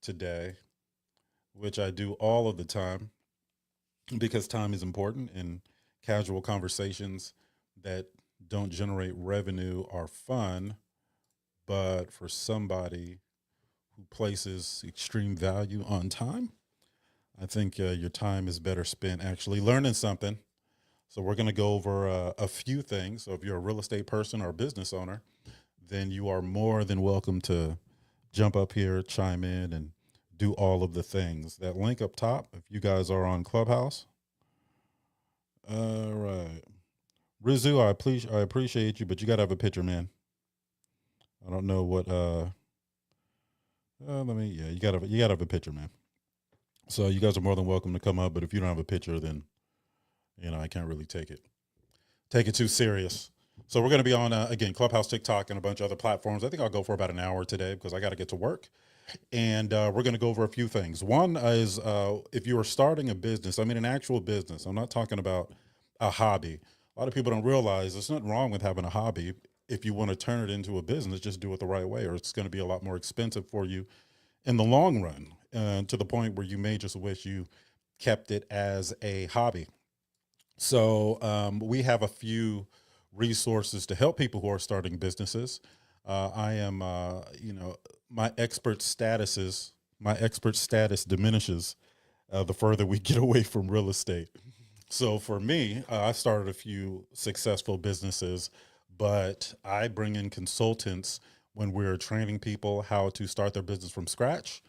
today, which I do all of the time because time is important and casual conversations that don't generate revenue are fun, but for somebody who places extreme value on time, I think your time is better spent actually learning something. So we're going to go over a few things. So if you're a real estate person or a business owner, then you are more than welcome to jump up here, chime in, and do all of the things. That link up top, if you guys are on Clubhouse. All right. Rizu, I appreciate you, but you got to have a picture, man. I don't know what you got to have a picture, man. So you guys are more than welcome to come up, but if you don't have a picture, then I can't really take it too serious. So we're going to be on again Clubhouse, TikTok, and a bunch of other platforms. I think I'll go for about an hour today because I got to get to work, and we're going to go over a few things. One is if you are starting a business, I mean an actual business. I'm not talking about a hobby. A lot of people don't realize there's nothing wrong with having a hobby. If you want to turn it into a business, just do it the right way, or it's going to be a lot more expensive for you in the long run, to the point where you may just wish you kept it as a hobby. So we have a few resources to help people who are starting businesses. I am, my my expert status diminishes the further we get away from real estate. So for me, I started a few successful businesses, but I bring in consultants when we're training people how to start their business from scratch.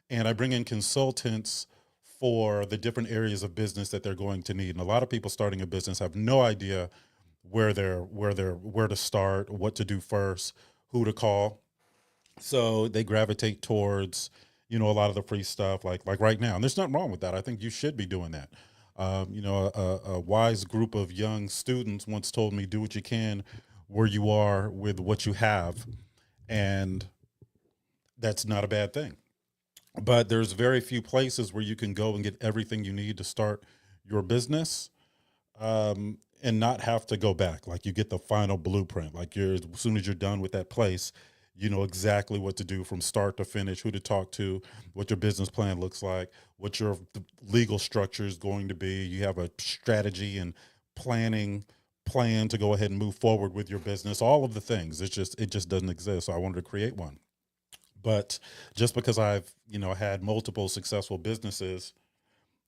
And I bring in consultants for the different areas of business that they're going to need. And a lot of people starting a business have no idea where to start, what to do first, who to call. So they gravitate towards, a lot of the free stuff like right now. And there's nothing wrong with that. I think you should be doing that. A wise group of young students once told me, do what you can where you are with what you have. And that's not a bad thing. But there's very few places where you can go and get everything you need to start your business, and not have to go back. Like you get the final blueprint. Like as soon as you're done with that place, you know exactly what to do from start to finish, who to talk to, what your business plan looks like, what your legal structure is going to be. You have a strategy and planning plan to go ahead and move forward with your business. All of the things. It just doesn't exist. So I wanted to create one. But just because I've had multiple successful businesses,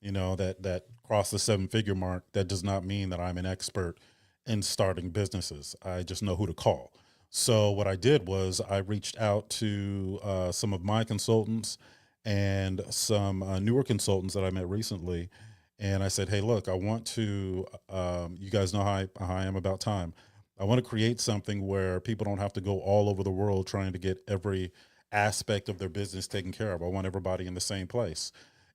that cross the seven-figure mark, that does not mean that I'm an expert in starting businesses. I just know who to call. So what I did was I reached out to some of my consultants and some newer consultants that I met recently, and I said, "Hey, look, I want to. You guys know how I am about time. I want to create something where people don't have to go all over the world trying to get every aspect of their business taken care of. I want everybody in the same place."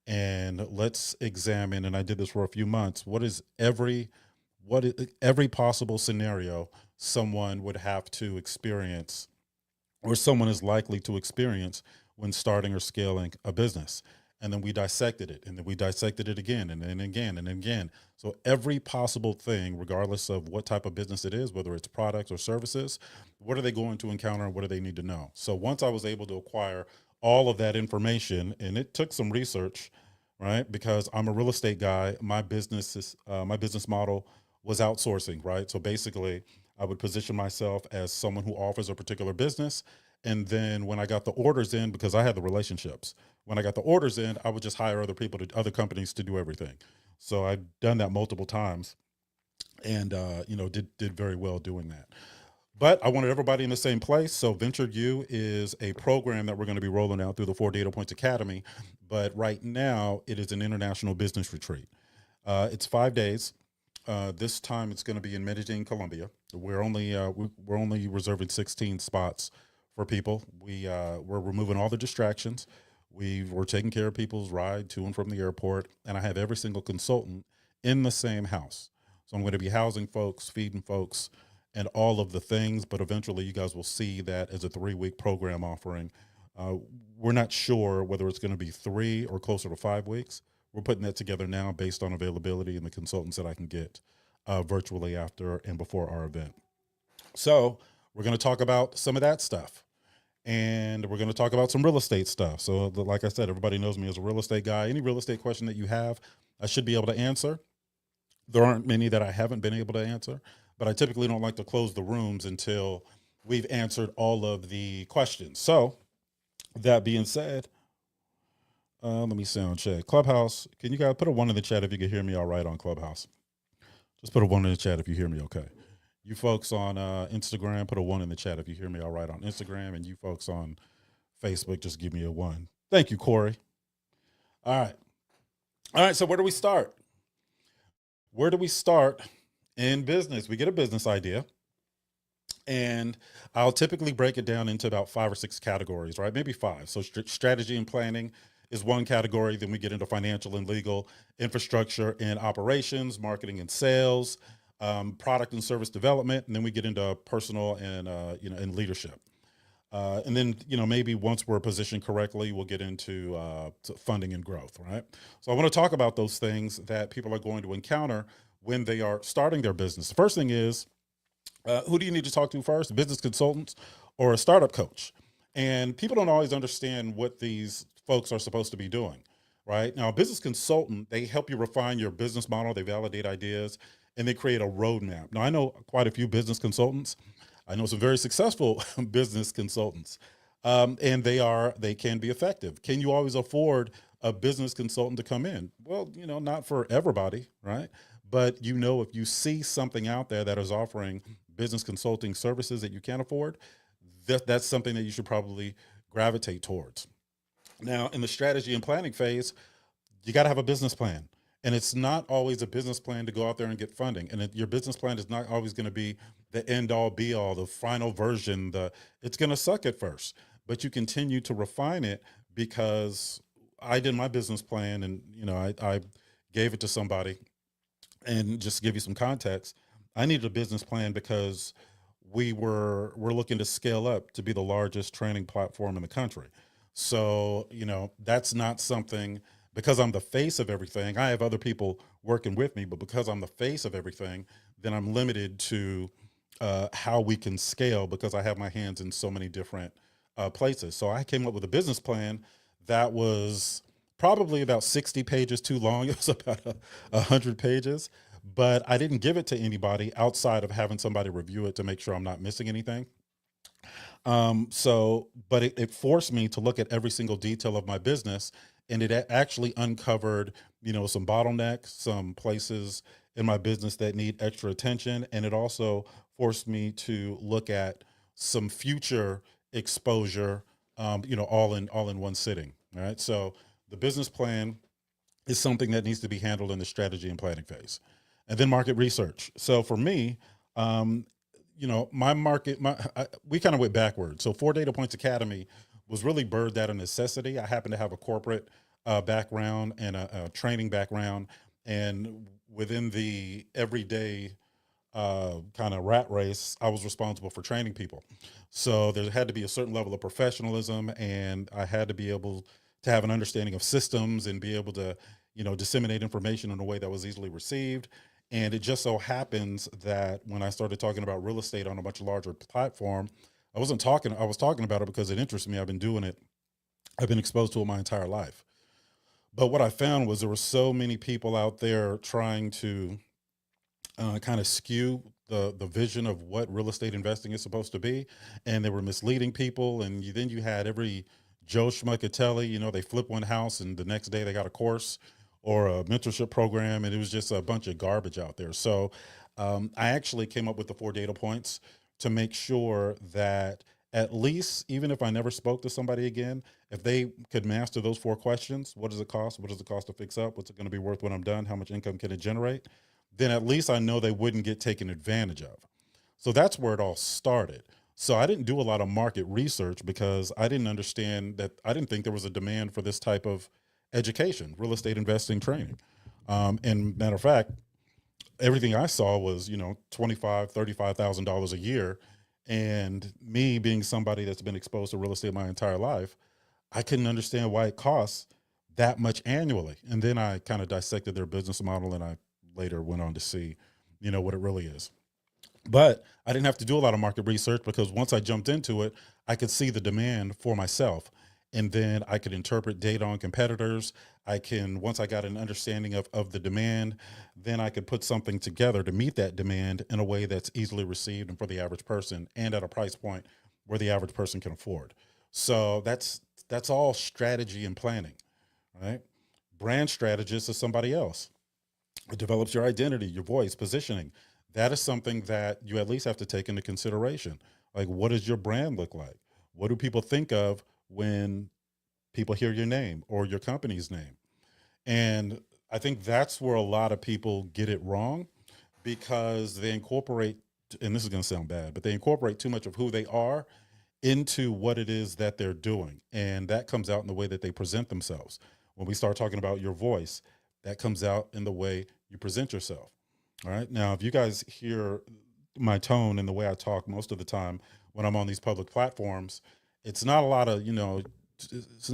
And let's examine, and I did this for a few months, what is every possible scenario someone would have to experience, or someone is likely to experience when starting or scaling a business. And then we dissected it, and then we dissected it again, and then again, and then again. So every possible thing, regardless of what type of business it is, whether it's products or services, what are they going to encounter and what do they need to know? So once I was able to acquire all of that information, and it took some research, right? Because I'm a real estate guy. My business model was outsourcing, right? So basically, I would position myself as someone who offers a particular business, and then when I got the orders in, because I had the relationships, when I got the orders in, I would just hire other companies to do everything. So I've done that multiple times, and did very well doing that. But I wanted everybody in the same place. So Venture U is a program that we're going to be rolling out through the Four Data Points Academy. But right now, it is an international business retreat. It's 5 days. This time, it's going to be in Medellin, Colombia. We're only reserving 16 spots for people. We're removing all the distractions. We're taking care of people's ride to and from the airport, and I have every single consultant in the same house. So I'm going to be housing folks, feeding folks, and all of the things. But eventually, you guys will see that as a 3-week program offering. Uh, we're not sure whether it's going to be 3 or closer to 5 weeks. We're putting that together now based on availability and the consultants that I can get virtually after and before our event. So we're going to talk about some of that stuff. and we're going to talk about some real estate stuff. So, like I said, everybody knows me as a real estate guy. Any real estate question that you have, I should be able to answer. There aren't many that I haven't been able to answer, but I typically don't like to close the rooms until we've answered all of the questions. So, that being said, let me sound check. Clubhouse, can you guys put a one in the chat if you can hear me all right on Clubhouse? Just put a one in the chat if you hear me okay. You folks on Instagram, put a one in the chat if you hear me all right on Instagram. And you folks on Facebook, just give me a one. Thank you, Corey. All right. All right. So where do we start? Where do we start in business? We get a business idea. And I'll typically break it down into about 5 or 6 categories, right? Maybe 5. So strategy and planning is one category. Then we get into financial and legal, infrastructure and operations, marketing and sales, product and service development. And then we get into personal and, and leadership. And then, maybe once we're positioned correctly, we'll get into funding and growth, right? So I want to talk about those things that people are going to encounter when they are starting their business. The first thing is, who do you need to talk to first? Business consultants or a startup coach? And people don't always understand what these folks are supposed to be doing, right? Now, a business consultant, they help you refine your business model, they validate ideas, and they create a roadmap. Now, I know quite a few business consultants. I know some very successful business consultants, and they can be effective. Can you always afford a business consultant to come in? Well, not for everybody, right? But if you see something out there that is offering business consulting services that you can't afford, that's something that you should probably gravitate towards. Now, in the strategy and planning phase, you got to have a business plan. And it's not always a business plan to go out there and get funding. And your business plan is not always going to be the end all be all, the final version. It's going to suck at first, but you continue to refine it, because I did my business plan and, I gave it to somebody. And just to give you some context, I needed a business plan because we're looking to scale up to be the largest training platform in the country. So, that's not something, because I'm the face of everything. I have other people working with me, but because I'm the face of everything, then I'm limited to how we can scale, because I have my hands in so many different places. So I came up with a business plan that was probably about 60 pages too long. It was about 100 pages, but I didn't give it to anybody outside of having somebody review it to make sure I'm not missing anything. But it forced me to look at every single detail of my business, and it actually uncovered, some bottlenecks, some places in my business that need extra attention. And it also forced me to look at some future exposure, all in one sitting. All right. So the business plan is something that needs to be handled in the strategy and planning phase. And then market research. So for me, my market, we kind of went backwards. So 4 Data Points Academy was really birthed out of necessity. I happen to have a corporate background and a training background. And within the everyday kind of rat race, I was responsible for training people. So there had to be a certain level of professionalism, and I had to be able to have an understanding of systems and be able to, disseminate information in a way that was easily received. And it just so happens that when I started talking about real estate on a much larger platform, I was talking about it because it interests me. I've been doing it. I've been exposed to it my entire life. But what I found was there were so many people out there trying to kind of skew the vision of what real estate investing is supposed to be, and they were misleading people. And then you had every Joe Schmuckatelli, they flip one house and the next day they got a course or a mentorship program, and it was just a bunch of garbage out there. So I actually came up with the 4 data points to make sure that, at least, even if I never spoke to somebody again, if they could master those 4 questions: what does it cost? What does it cost to fix up? What's it going to be worth when I'm done? How much income can it generate? Then at least I know they wouldn't get taken advantage of. So that's where it all started. So I didn't do a lot of market research because I didn't understand that. I didn't think there was a demand for this type of education, real estate investing training. And matter of fact, everything I saw was, $25,000, $35,000 a year. And me being somebody that's been exposed to real estate my entire life, I couldn't understand why it costs that much annually. And then I kind of dissected their business model, and I later went on to see, what it really is. But I didn't have to do a lot of market research because once I jumped into it, I could see the demand for myself. And then I could interpret data on competitors. Once I got an understanding of the demand, then I could put something together to meet that demand in a way that's easily received and for the average person and at a price point where the average person can afford. So that's all strategy and planning, right? Brand strategist is somebody else. It develops your identity, your voice, positioning. That is something that you at least have to take into consideration. Like, what does your brand look like? What do people think of when people hear your name or your company's name? And I think that's where a lot of people get it wrong because they incorporate, and this is going to sound bad, but they incorporate too much of who they are into what it is that they're doing. And that comes out in the way that they present themselves. When we start talking about your voice, that comes out in the way you present yourself. All right. Now, if you guys hear my tone and the way I talk most of the time when I'm on these public platforms, it's not a lot of, it's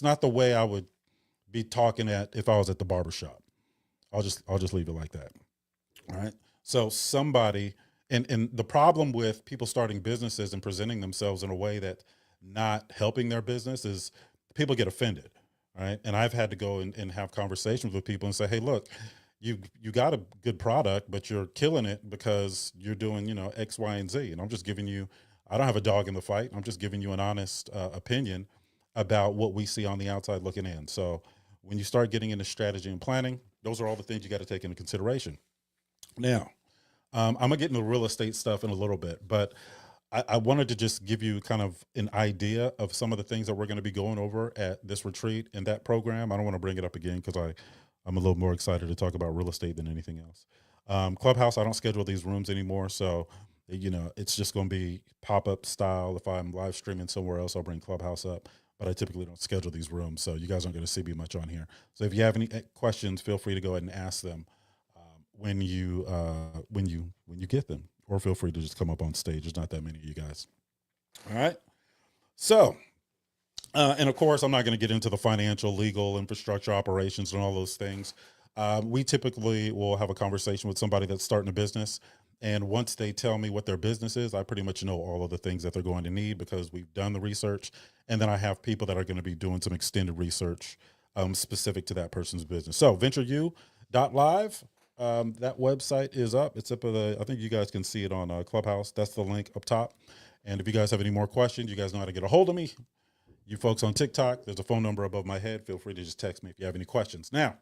not the way I would be talking at if I was at the barbershop. I'll just leave it like that. All right. So somebody, and the problem with people starting businesses and presenting themselves in a way that not helping their business is people get offended. Right. And I've had to go and have conversations with people and say, hey, look, you got a good product, but you're killing it because you're doing, X, Y, and Z. And I'm just giving you, I don't have a dog in the fight. I'm just giving you an honest opinion about what we see on the outside looking in. So when you start getting into strategy and planning, those are all the things you got to take into consideration. Now, I'm gonna get into real estate stuff in a little bit, but I wanted to just give you kind of an idea of some of the things that we're going to be going over at this retreat and that program. I don't want to bring it up again because I'm a little more excited to talk about real estate than anything else. Clubhouse, I don't schedule these rooms anymore, so it's just going to be pop up style. If I'm live streaming somewhere else, I'll bring Clubhouse up, but I typically don't schedule these rooms, so you guys aren't going to see me much on here. So if you have any questions, feel free to go ahead and ask them when you get them, or feel free to just come up on stage. There's not that many of you guys. All right. So, and of course, I'm not going to get into the financial, legal, infrastructure, operations, and all those things. We typically will have a conversation with somebody that's starting a business. And once they tell me what their business is, I pretty much know all of the things that they're going to need because we've done the research. And then I have people that are going to be doing some extended research specific to that person's business. So ventureu.live. That website is up. It's up I think you guys can see it on Clubhouse. That's the link up top. And if you guys have any more questions, you guys know how to get a hold of me. You folks on TikTok, there's a phone number above my head. Feel free to just text me if you have any questions. Now,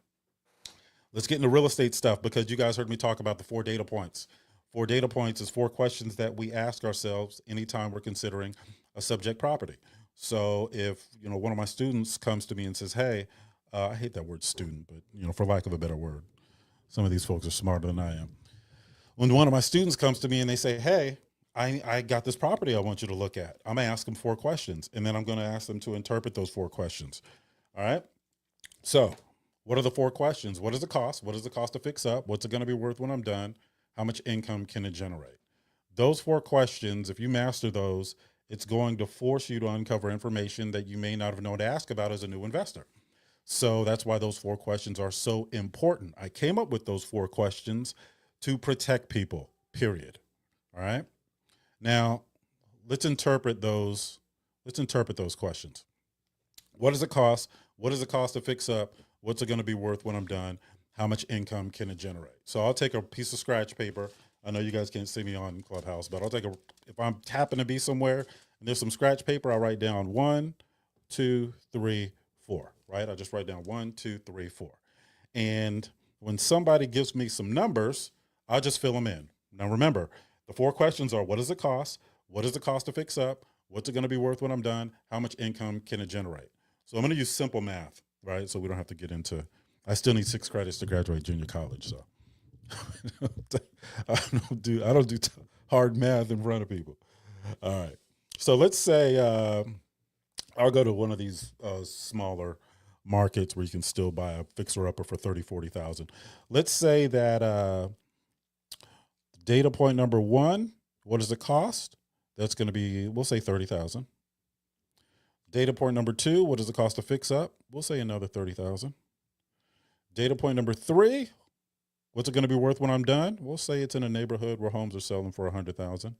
let's get into real estate stuff because you guys heard me talk about the 4 data points. 4 data points is 4 questions that we ask ourselves anytime we're considering a subject property. So if, one of my students comes to me and says, hey, I hate that word student, but, for lack of a better word, some of these folks are smarter than I am. When one of my students comes to me and they say, hey, I got this property I want you to look at, I'm going to ask them 4 questions, and then I'm going to ask them to interpret those 4 questions. All right. So what are the 4 questions? What is the cost? What is the cost to fix up? What's it going to be worth when I'm done? How much income can it generate? Those 4 questions, if you master those, it's going to force you to uncover information that you may not have known to ask about as a new investor. So that's why those 4 questions are so important. I came up with those 4 questions to protect people, period. All right. Now, let's interpret those questions. What does it cost? What does it cost to fix up? What's it going to be worth when I'm done? How much income can it generate? So I'll take a piece of scratch paper. I know you guys can't see me on Clubhouse, but if I'm happen to be somewhere and there's some scratch paper, I'll write down 1, 2, 3, 4, right? I just write down 1, 2, 3, 4. And when somebody gives me some numbers, I'll just fill them in. Now, remember, the 4 questions are: what does it cost? What does it cost to fix up? What's it going to be worth when I'm done? How much income can it generate? So I'm going to use simple math, right? So we don't have to get into, I still need 6 credits to graduate junior college. So I don't do hard math in front of people. All right. So let's say, I'll go to one of these smaller markets where you can still buy a fixer-upper for 30, 40,000. Let's say that data point number 1, what does it cost? That's going to be, we'll say 30,000. Data point number 2, what does it cost to fix up? We'll say another 30,000. Data point number 3, What's it going to be worth when I'm done? We'll say it's in a neighborhood where homes are selling for $100,000.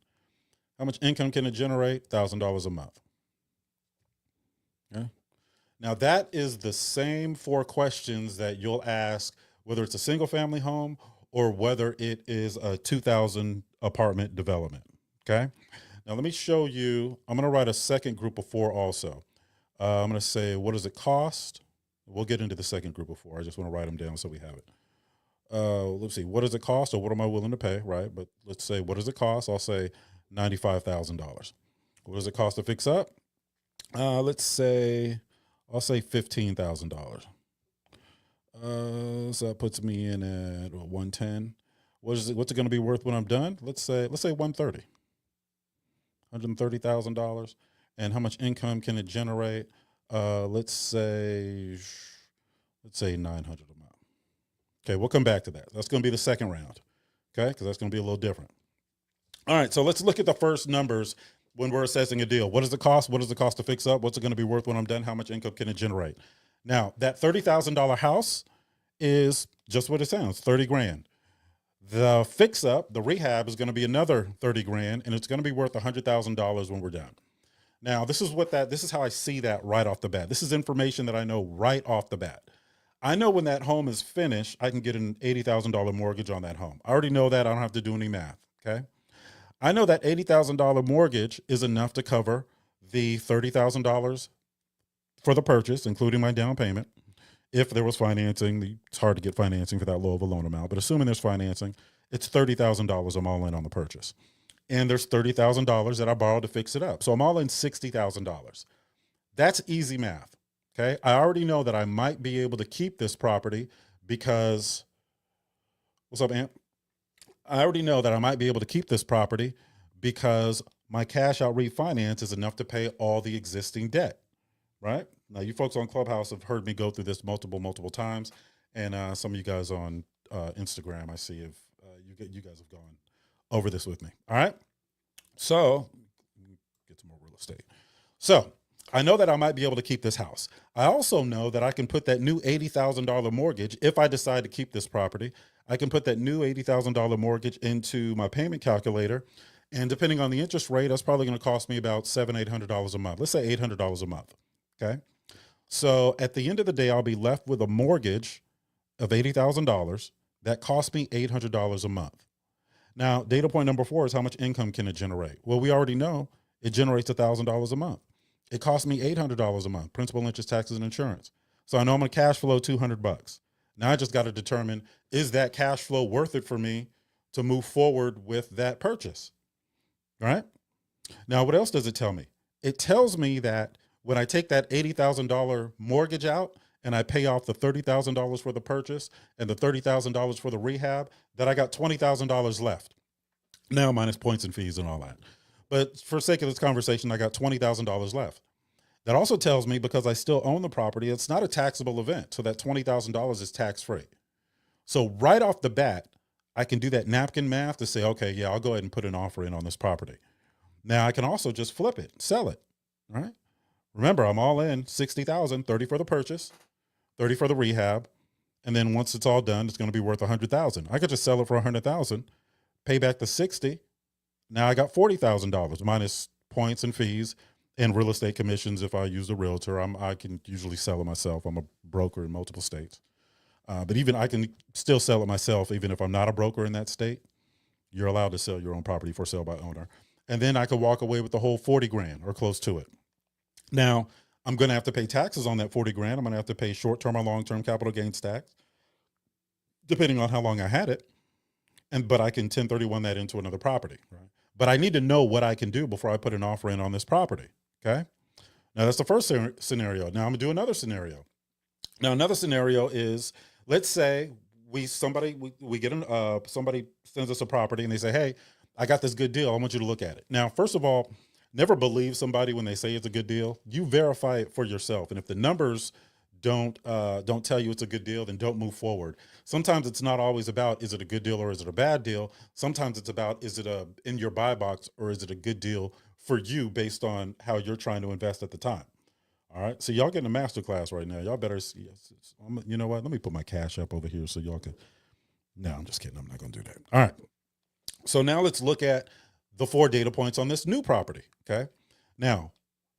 How much income can it generate? $1,000 a month. Okay. Now that is the same 4 questions that you'll ask, whether it's a single family home or whether it is a 2,000 apartment development. Okay. Now let me show you, I'm going to write a second group of 4 also. I'm going to say, what does it cost? We'll get into the second group of 4. I just want to write them down so we have it. Let's see, what does it cost or what am I willing to pay, right? But let's say, what does it cost? I'll say $95,000. What does it cost to fix up? Let's say, I'll say $15,000. So that puts me in at 110. What's it going to be worth when I'm done? Let's say 130. $130,000. And how much income can it generate? Let's say 900 a month. Okay, we'll come back to that. That's going to be the second round. Okay, because that's going to be a little different. All right, so let's look at the first numbers when we're assessing a deal. What does it cost? What does it cost to fix up? What's it going to be worth when I'm done? How much income can it generate? Now, that $30,000 house is just what it sounds, 30 grand. The fix up, the rehab, is going to be another 30 grand, and it's going to be worth $100,000 when we're done. Now, this is how I see that right off the bat. This is information that I know right off the bat. I know when that home is finished, I can get an $80,000 mortgage on that home. I already know that. I don't have to do any math. Okay. I know that $80,000 mortgage is enough to cover the $30,000 for the purchase, including my down payment. If there was financing, it's hard to get financing for that low of a loan amount, but assuming there's financing, it's $30,000 I'm all in on the purchase. And there's $30,000 that I borrowed to fix it up. So I'm all in $60,000. That's easy math. Okay. I already know that I might be able to keep this property because, what's up, Ant? I already know that I might be able to keep this property because my cash out refinance is enough to pay all the existing debt, right? Now, you folks on Clubhouse have heard me go through this multiple times. And some of you guys on Instagram, I see if you guys have gone over this with me. All right. So get some more real estate. So I know that I might be able to keep this house. I also know that I can put that new $80,000 mortgage. If I decide to keep this property, I can put that new $80,000 mortgage into my payment calculator. And depending on the interest rate, that's probably going to cost me about $700-800 a month. Let's say $800 a month. Okay. So at the end of the day, I'll be left with a mortgage of $80,000 that cost me $800 a month. Now, data point number 4 is how much income can it generate? Well, we already know it generates $1,000 a month. It costs me $800 a month, principal, interest, taxes, and insurance. So I know I'm going to cash flow $200. Now I just got to determine, is that cash flow worth it for me to move forward with that purchase? All right. Now, what else does it tell me? It tells me that when I take that $80,000 mortgage out and I pay off the $30,000 for the purchase and the $30,000 for the rehab, that I got $20,000 left. Now, minus points and fees and all that. But for sake of this conversation, I got $20,000 left. That also tells me, because I still own the property, it's not a taxable event. So that $20,000 is tax-free. So right off the bat, I can do that napkin math to say, okay, yeah, I'll go ahead and put an offer in on this property. Now I can also just flip it, sell it, right? Remember, I'm all in 60,000, 30 for the purchase, 30 for the rehab. And then once it's all done, it's going to be worth 100,000. I could just sell it for 100,000, pay back the 60. Now I got $40,000 minus points and fees and real estate commissions. If I use a realtor, I can usually sell it myself. I'm a broker in multiple states. But even I can still sell it myself, even if I'm not a broker in that state. You're allowed to sell your own property for sale by owner. And then I could walk away with the whole 40 grand or close to it. Now, I'm going to have to pay taxes on that 40 grand. I'm going to have to pay short-term or long-term capital gains tax, depending on how long I had it. But I can 1031 that into another property, right? But I need to know what I can do before I put an offer in on this property. Okay. Now that's the first scenario. Now I'm gonna do another scenario. Now, another scenario is, let's say somebody sends us a property and they say, hey, I got this good deal. I want you to look at it. Now, first of all, never believe somebody when they say it's a good deal. You verify it for yourself. And if the numbers don't tell you it's a good deal, then don't move forward. Sometimes it's not always about, is it a good deal or is it a bad deal? Sometimes it's about, is it in your buy box or is it a good deal for you based on how you're trying to invest at the time? All right. So y'all getting a master class right now. Y'all better see. You know what? Let me put my cash up over here so y'all can No, I'm just kidding. I'm not going to do that. All right. So now let's look at the 4 data points on this new property. Okay. Now,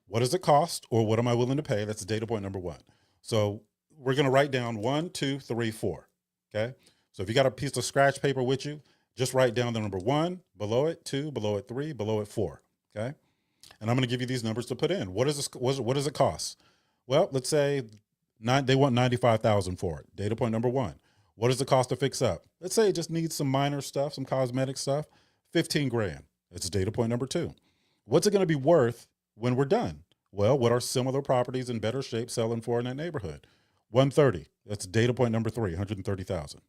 what does it cost, or what am I willing to pay? That's data point number 1. So we're going to write down 1, 2, 3, 4. Okay. So if you got a piece of scratch paper with you, just write down the number 1, below it 2, below it 3, below it 4. Okay. And I'm going to give you these numbers to put in. What does it cost? Well, let's say they want 95,000 for it. Data point number 1. What does it cost to fix up? Let's say it just needs some minor stuff, some cosmetic stuff, 15 grand. It's data point number 2. What's it going to be worth when we're done? Well, what are similar properties in better shape selling for in that neighborhood? 130. That's data point number 3, 130,000.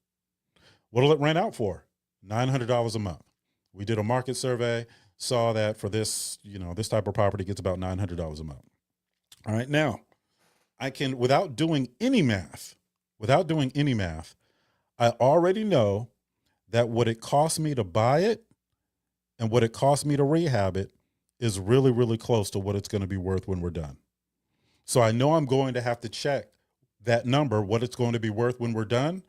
What'll it rent out for? $900 a month. We did a market survey, saw that for this, this type of property gets about $900 a month. All right. Now I can, without doing any math, I already know that what it cost me to buy it and what it cost me to rehab it is really, really close to what it's going to be worth when we're done. So I know I'm going to have to check that number, what it's going to be worth when we're done,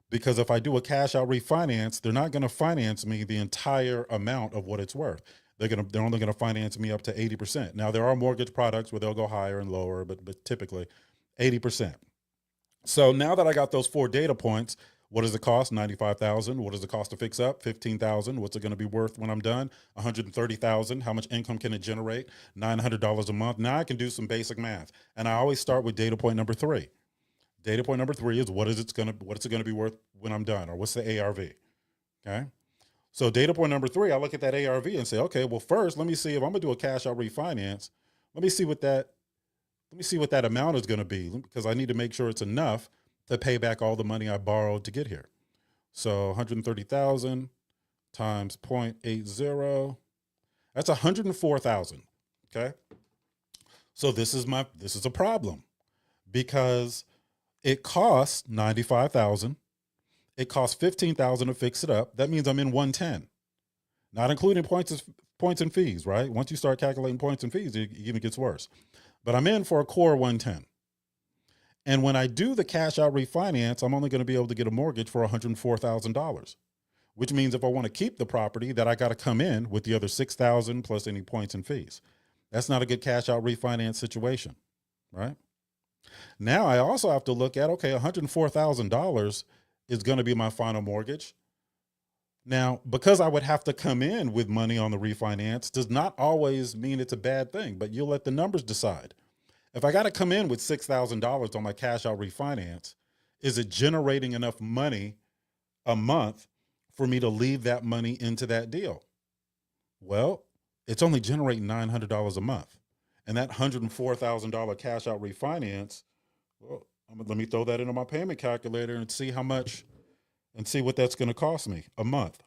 because if I do a cash out refinance, they're not going to finance me the entire amount of what it's worth. They're only going to finance me up to 80%. Now there are mortgage products where they'll go higher and lower, but typically 80%. So now that I got those 4 data points, what does it cost? 95,000. What does it cost to fix up? 15,000. What's it going to be worth when I'm done? 130,000. How much income can it generate? $900 a month. Now I can do some basic math, and I always start with data point number 3. Data point number 3 is what is it going to be worth when I'm done, or what's the ARV? Okay. So data point number 3, I look at that ARV and say, okay, well, first, let me see if I'm gonna do a cash out refinance. Let me see what that amount is going to be, because I need to make sure it's enough to pay back all the money I borrowed to get here. So 130,000 times 0.80, that's 104,000. Okay. So this is a problem, because it costs 95,000. It costs 15,000 to fix it up. That means I'm in 110, not including points and fees, right? Once you start calculating points and fees, it even gets worse. But I'm in for a core 110. And when I do the cash out refinance, I'm only going to be able to get a mortgage for $104,000, which means if I want to keep the property, that I got to come in with the other 6,000 plus any points and fees. That's not a good cash out refinance situation, right? Now I also have to look at, okay, $104,000 is going to be my final mortgage. Now, because I would have to come in with money on the refinance does not always mean it's a bad thing, but you'll let the numbers decide. If I got to come in with $6,000 on my cash out refinance, is it generating enough money a month for me to leave that money into that deal? Well, it's only generating $900 a month. And that $104,000 cash out refinance, well, let me throw that into my payment calculator and see how much, and see what that's going to cost me a month.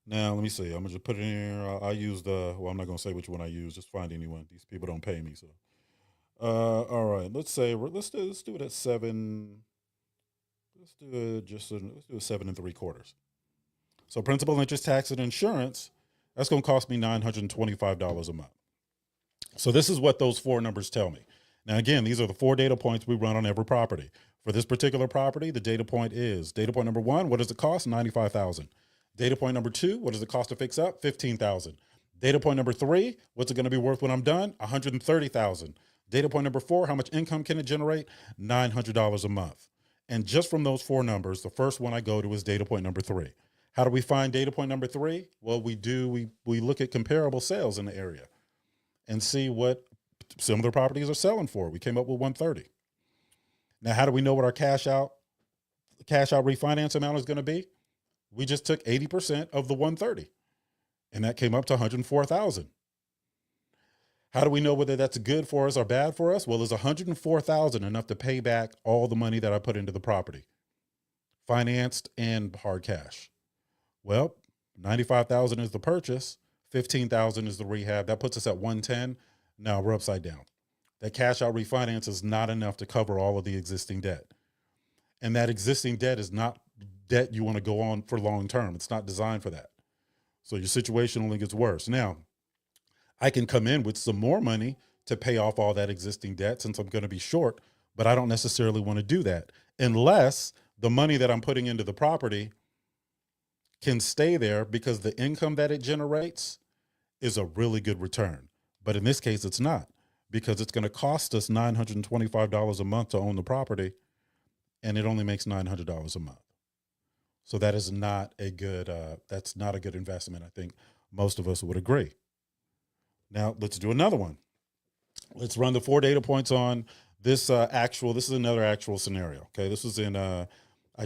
Now, let me see. I'm going to just put it in here. I use I'm not going to say which one I use. Just find anyone. These people don't pay me. So, all right, let's do it at 7. Let's do it 7 3/4. So principal, interest, tax, and insurance, that's going to cost me $925 a month. So this is what those 4 numbers tell me. Now, again, these are the 4 data points we run on every property. For this particular property, the data point number 1. What does it cost? 95,000. Data point number 2. What does it cost to fix up? 15,000. Data point number 3. What's it going to be worth when I'm done? 130,000. Data point number 4. How much income can it generate? $900 a month. And just from those 4 numbers, the first one I go to is data point number 3. How do we find data point number 3? Well, we look at comparable sales in the area and see what similar properties are selling for. We came up with 130. Now, how do we know what our cash out refinance amount is going to be? We just took 80% of the 130, and that came up to 104,000. How do we know whether that's good for us or bad for us? Well, is 104,000 enough to pay back all the money that I put into the property, financed and hard cash? Well, 95,000 is the purchase, 15,000 is the rehab. That puts us at 110. Now we're upside down. That cash out refinance is not enough to cover all of the existing debt. And that existing debt is not debt you want to go on for long term. It's not designed for that. So your situation only gets worse. Now, I can come in with some more money to pay off all that existing debt since I'm going to be short, but I don't necessarily want to do that unless the money that I'm putting into the property can stay there because the income that it generates is a really good return. But in this case, it's not, because it's going to cost us $925 a month to own the property, and it only makes $900 a month. So that is not a good, that's not a good investment. I think most of us would agree. Now let's do another one. Let's run the 4 data points on this this is another actual scenario. Okay. This was in, I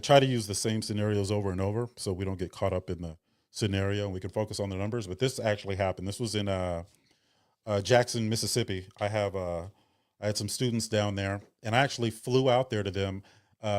try to use the same scenarios over and over so we don't get caught up in the scenario and we can focus on the numbers, but this actually happened. This was in Jackson, Mississippi. I had some students down there, and I actually flew out there to them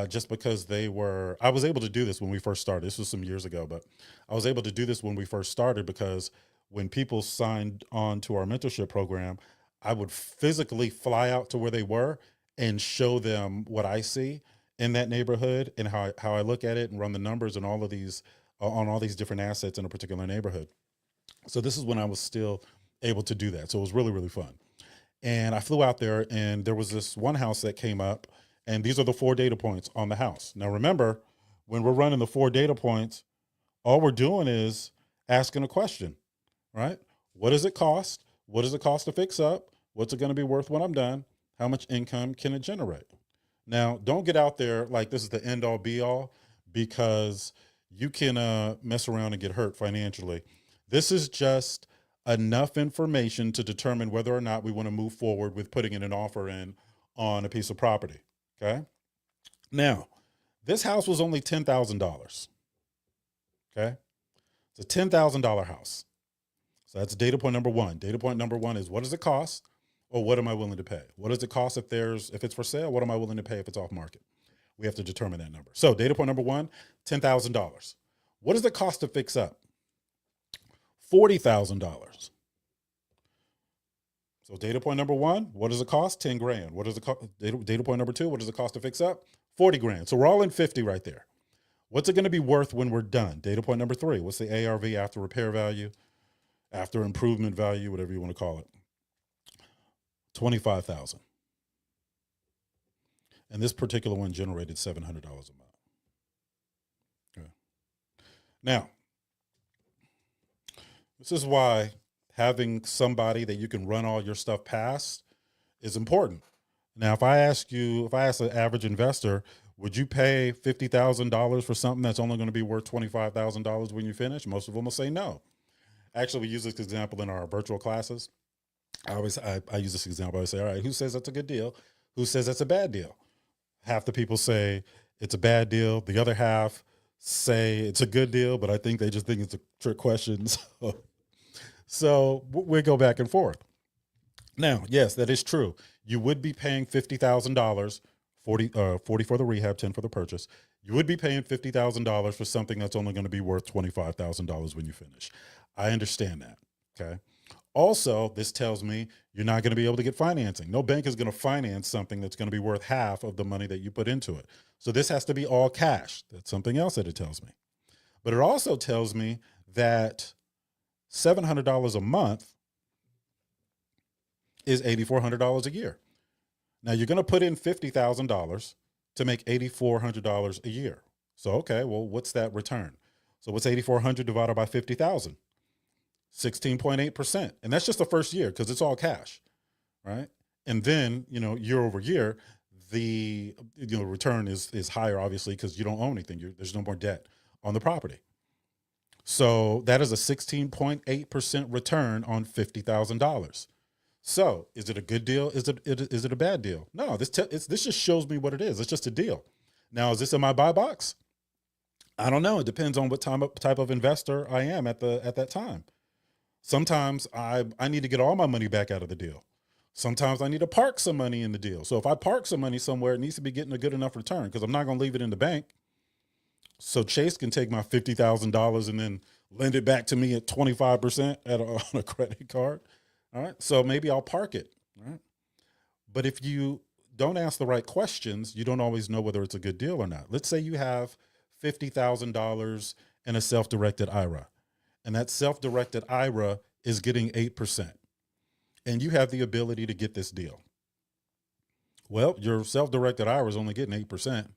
just because I was able to do this when we first started. This was some years ago, but I was able to do this when we first started because when people signed on to our mentorship program, I would physically fly out to where they were and show them what I see in that neighborhood and how I look at it and run the numbers and all of these on all these different assets in a particular neighborhood. So this is when I was still able to do that. So it was really, really fun. And I flew out there, and there was this one house that came up, and these are the 4 data points on the house. Now, remember, when we're running the 4 data points, all we're doing is asking a question, right? What does it cost? What does it cost to fix up? What's it going to be worth when I'm done? How much income can it generate? Now, don't get out there like this is the end all be all, because you can mess around and get hurt financially. This is just enough information to determine whether or not we want to move forward with putting in an offer in on a piece of property. Okay. Now, this house was only $10,000. Okay. It's a $10,000 house. So that's data point number 1. Data point number 1 is, what does it cost, or what am I willing to pay? What does it cost if it's for sale? What am I willing to pay if it's off market? We have to determine that number. So data point number 1, $10,000. What does it cost to fix up? $40,000. So data point number 1, what does it cost? 10 grand. What does it cost? Data point number 2, what does it cost to fix up? 40 grand. So we're all in 50 right there. What's it going to be worth when we're done? Data point number 3, what's the ARV, after repair value, after improvement value, whatever you want to call it? 25,000. And this particular one generated $700 a month. Okay. Now, this is why having somebody that you can run all your stuff past is important. Now, if I ask an average investor, would you pay $50,000 for something that's only going to be worth $25,000 when you finish? Most of them will say no. Actually, we use this example in our virtual classes. I use this example. I say, all right, who says that's a good deal? Who says that's a bad deal? Half the people say it's a bad deal. The other half say it's a good deal, but I think they just think it's a trick question. So we go back and forth. Now, yes, that is true. You would be paying $50,000, 40 for the rehab, 10 for the purchase. You would be paying $50,000 for something that's only going to be worth $25,000 when you finish. I understand that. Okay. Also, this tells me you're not going to be able to get financing. No bank is going to finance something that's going to be worth half of the money that you put into it. So this has to be all cash. That's something else that it tells me. But it also tells me that $700 a month is $8,400 a year. Now you're going to put in $50,000 to make $8,400 a year. So, okay, well, what's that return? So what's 8,400 divided by 50,000? 16.8%. And that's just the first year because it's all cash, right? And then, year over year, the return is higher, obviously, because you don't own anything. There's no more debt on the property. So that is a 16.8% return on $50,000. So is it a good deal? Is it a bad deal? No, this just shows me what it is. It's just a deal. Now, is this in my buy box? I don't know. It depends on what type of investor I am at that time. Sometimes I need to get all my money back out of the deal. Sometimes I need to park some money in the deal. So if I park some money somewhere, it needs to be getting a good enough return because I'm not going to leave it in the bank. So Chase can take my $50,000 and then lend it back to me at 25% on a credit card. All right. So maybe I'll park it. All right. But if you don't ask the right questions, you don't always know whether it's a good deal or not. Let's say you have $50,000 in a self-directed IRA, and that self-directed IRA is getting 8%, and you have the ability to get this deal. Well, your self-directed IRA is only getting 8%.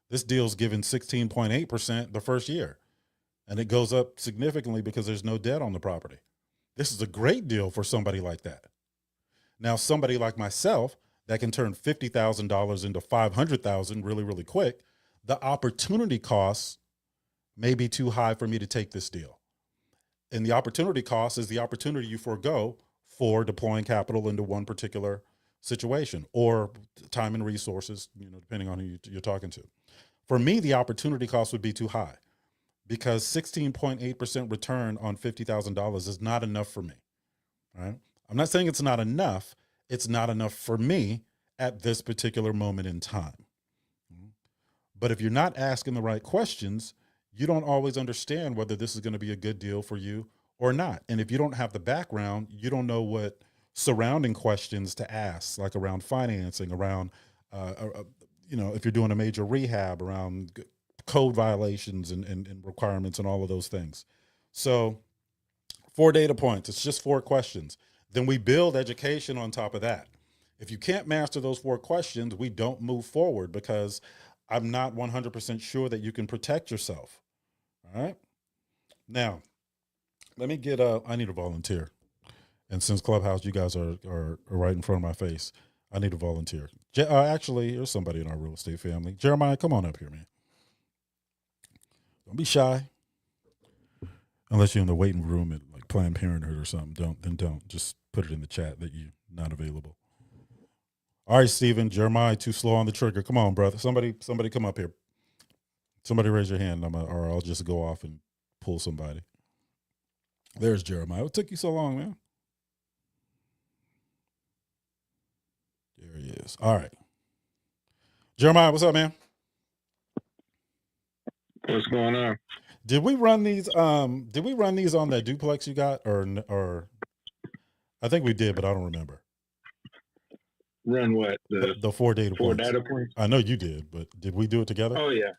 This deal's given 16.8% the first year, and it goes up significantly because there's no debt on the property. This is a great deal for somebody like that. Now, somebody like myself that can turn $50,000 into $500,000 really, really quick, the opportunity costs may be too high for me to take this deal. And the opportunity cost is the opportunity you forego for deploying capital into one particular situation, or time and resources, depending on who you're talking to. For me, the opportunity cost would be too high, because 16.8% return on $50,000 is not enough for me. Right? I'm not saying it's not enough. It's not enough for me at this particular moment in time. But if you're not asking the right questions, you don't always understand whether this is going to be a good deal for you or not. And if you don't have the background, you don't know what surrounding questions to ask, like around financing, around, if you're doing a major rehab, around code violations and requirements and all of those things. So 4 data points, it's just 4 questions. Then we build education on top of that. If you can't master those 4 questions, we don't move forward, because I'm not 100% sure that you can protect yourself. All right. Now, let me get I need a volunteer. And since Clubhouse, you guys are right in front of my face, I need a volunteer. Actually, there's somebody in our real estate family. Jeremiah, come on up here, man. Don't be shy. Unless you're in the waiting room at like Planned Parenthood or something, don't. Just put it in the chat that you're not available. All right, Steven, Jeremiah, too slow on the trigger. Come on, brother. Somebody come up here. Somebody raise your hand, or I'll just go off and pull somebody. There's Jeremiah. What took you so long, man? There he is. All right. Jeremiah, what's up, man? What's going on? Did we run these on that duplex you got, or I think we did, but I don't remember. Run what? The 4 data four points. data points? I know you did, but did we do it together? Oh yeah.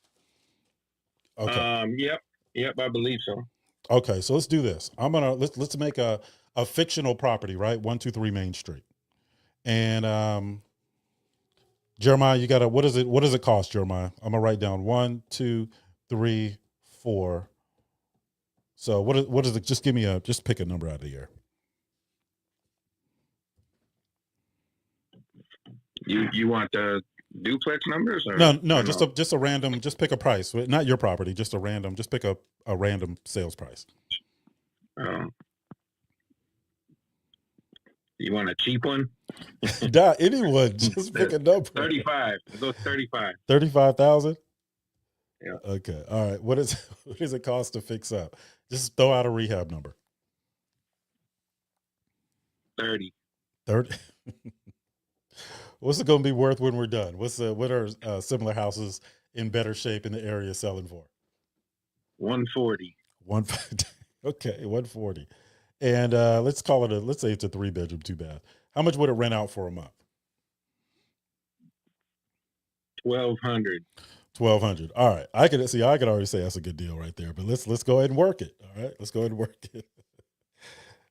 Okay. Yep, I believe so. Okay, so let's do this. Let's make a fictional property, right? 123 Main Street. And Jeremiah, you gotta, what does it cost, Jeremiah? I'm gonna write down 1, 2, 3, 4. So what is it? Just give me just pick a number out of the air. You want the duplex numbers? Or, no, just a random, just pick a price. Not your property, just a random, just pick a random sales price. You want a cheap one? Not anyone, just pick a number. 35. Go 35. 35,000? Yeah. Okay. All right. What does it cost to fix up? Just throw out a rehab number. 30. 30. What's it going to be worth when we're done? What are similar houses in better shape in the area selling for? 140. Okay, 140. And let's say it's a 3-bedroom, 2-bath. How much would it rent out for a month? 1,200. 1,200. All right. I could already say that's a good deal right there, but let's go ahead and work it. All right. Let's go ahead and work it.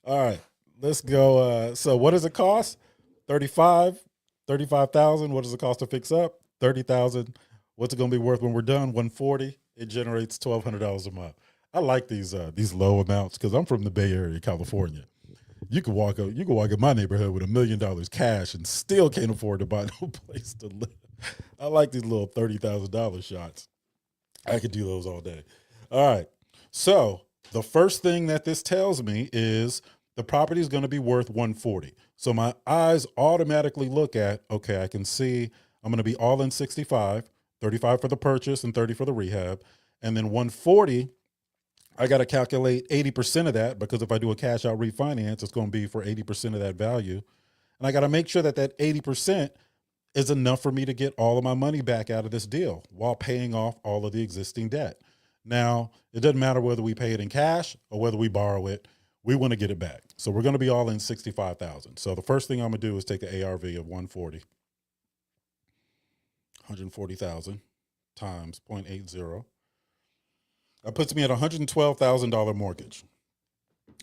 All right. Let's go. So what does it cost? 35,000. What does it cost to fix up? 30,000. What's it going to be worth when we're done? 140. It generates $1,200 a month. I like these low amounts because I'm from the Bay Area, California. You can walk in my neighborhood with $1 million cash and still can't afford to buy no place to live. I like these little $30,000 shots. I could do those all day. All right. So the first thing that this tells me is the property is going to be worth 140. So my eyes automatically look at, okay, I can see I'm going to be all in 65, 35 for the purchase and 30 for the rehab. And then 140, I got to calculate 80% of that, because if I do a cash out refinance, it's going to be for 80% of that value. And I got to make sure that 80% is enough for me to get all of my money back out of this deal while paying off all of the existing debt. Now, it doesn't matter whether we pay it in cash or whether we borrow it. We want to get it back. So we're going to be all in 65,000. So the first thing I'm going to do is take an ARV of 140,000 times 0.80. That puts me at $112,000 mortgage.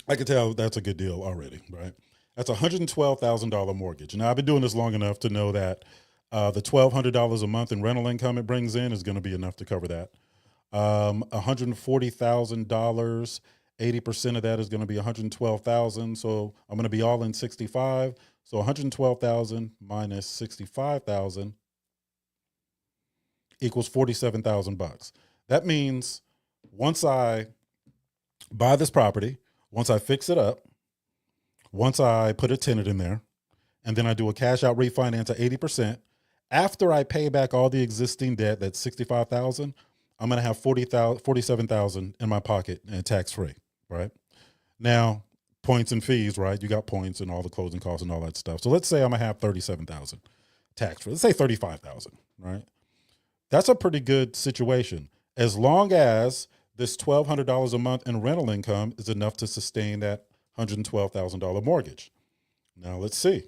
I can tell that's a good deal already, right? That's $112,000 mortgage. Now, I've been doing this long enough to know that The $1,200 a month in rental income it brings in is going to be enough to cover that. $140,000, 80% of that is going to be 112,000. So I'm going to be all in 65. So 112,000 minus 65,000 equals 47,000 bucks. That means once I buy this property, once I fix it up, once I put a tenant in there, and then I do a cash out refinance at 80%, after I pay back all the existing debt, that's 65,000, I'm going to have 47,000 in my pocket and tax free, right? Now, points and fees, right? You got points and all the closing costs and all that stuff. So let's say I'm going to have 37,000 tax free. Let's say 35,000, right? That's a pretty good situation, as long as this $1,200 a month in rental income is enough to sustain that $112,000 mortgage. Now let's see.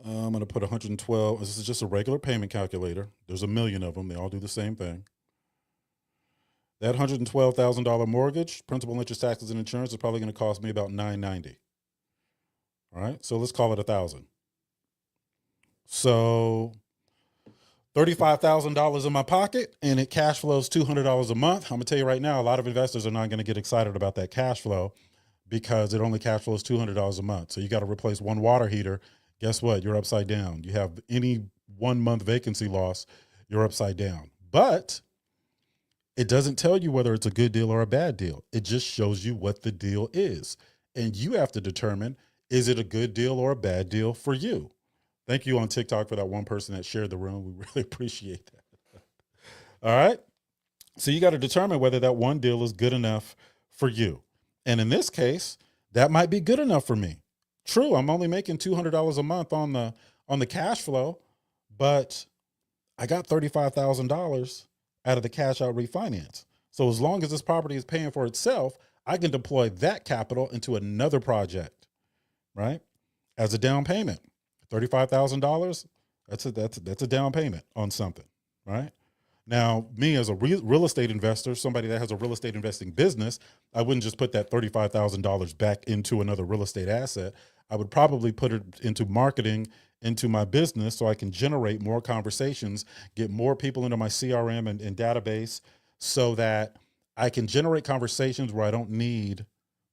I'm going to put 112. This is just a regular payment calculator. There's a million of them. They all do the same thing. That $112,000 mortgage, principal, interest, taxes, and insurance is probably going to cost me about $990. All right. So let's call it $1,000. So $35,000 in my pocket, and it cash flows $200 a month. I'm going to tell you right now, a lot of investors are not going to get excited about that cash flow because it only cash flows $200 a month. So you got to replace one water heater. Guess what? You're upside down. You have any 1 month vacancy loss, you're upside down. But it doesn't tell you whether it's a good deal or a bad deal. It just shows you what the deal is. And you have to determine, is it a good deal or a bad deal for you? Thank you on TikTok for that one person that shared the room. We really appreciate that. All right. So you got to determine whether that one deal is good enough for you. And in this case, that might be good enough for me. True, I'm only making $200 a month on the cash flow, but I got $35,000 out of the cash out refinance. So as long as this property is paying for itself, I can deploy that capital into another project, right? As a down payment. $35,000, that's a down payment on something, right? Now, me as a real estate investor, somebody that has a real estate investing business, I wouldn't just put that $35,000 back into another real estate asset. I would probably put it into marketing, into my business, so I can generate more conversations, get more people into my CRM and database, so that I can generate conversations where I don't need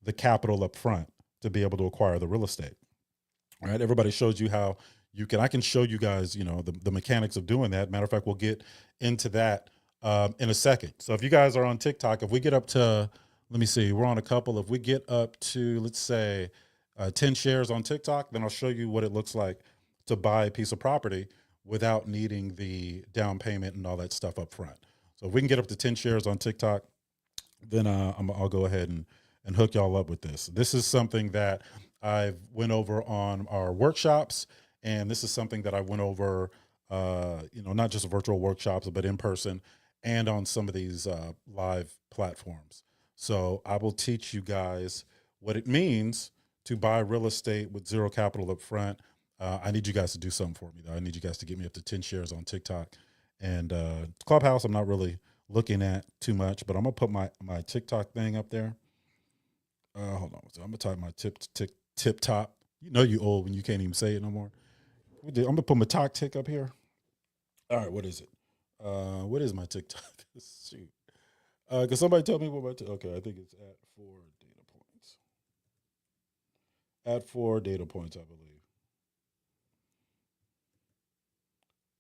the capital up front to be able to acquire the real estate. All right. Everybody shows you how you can, I can show you guys, the mechanics of doing that. Matter of fact, we'll get into that in a second. So if you guys are on TikTok, if we get up to, let me see, we're on a couple. If we get up to, let's say 10 shares on TikTok, then I'll show you what it looks like to buy a piece of property without needing the down payment and all that stuff up front. So if we can get up to 10 shares on TikTok, then I'll go ahead and hook y'all up with this. This is something that I've went over on our workshops, and this is something that I went over, not just virtual workshops, but in person and on some of these live platforms. So I will teach you guys what it means to buy real estate with zero capital up front. I need you guys to do something for me, though. I need you guys to get me up to 10 shares on TikTok. And Clubhouse, I'm not really looking at too much, but I'm going to put my TikTok thing up there. Hold on. So I'm going to type my tip top. You old when you can't even say it no more. I'm going to put my talk tick up here. All right. What is it? What is my TikTok? Shoot. Because somebody told me what my okay, I think it's at 4 data points. At 4 data points, I believe.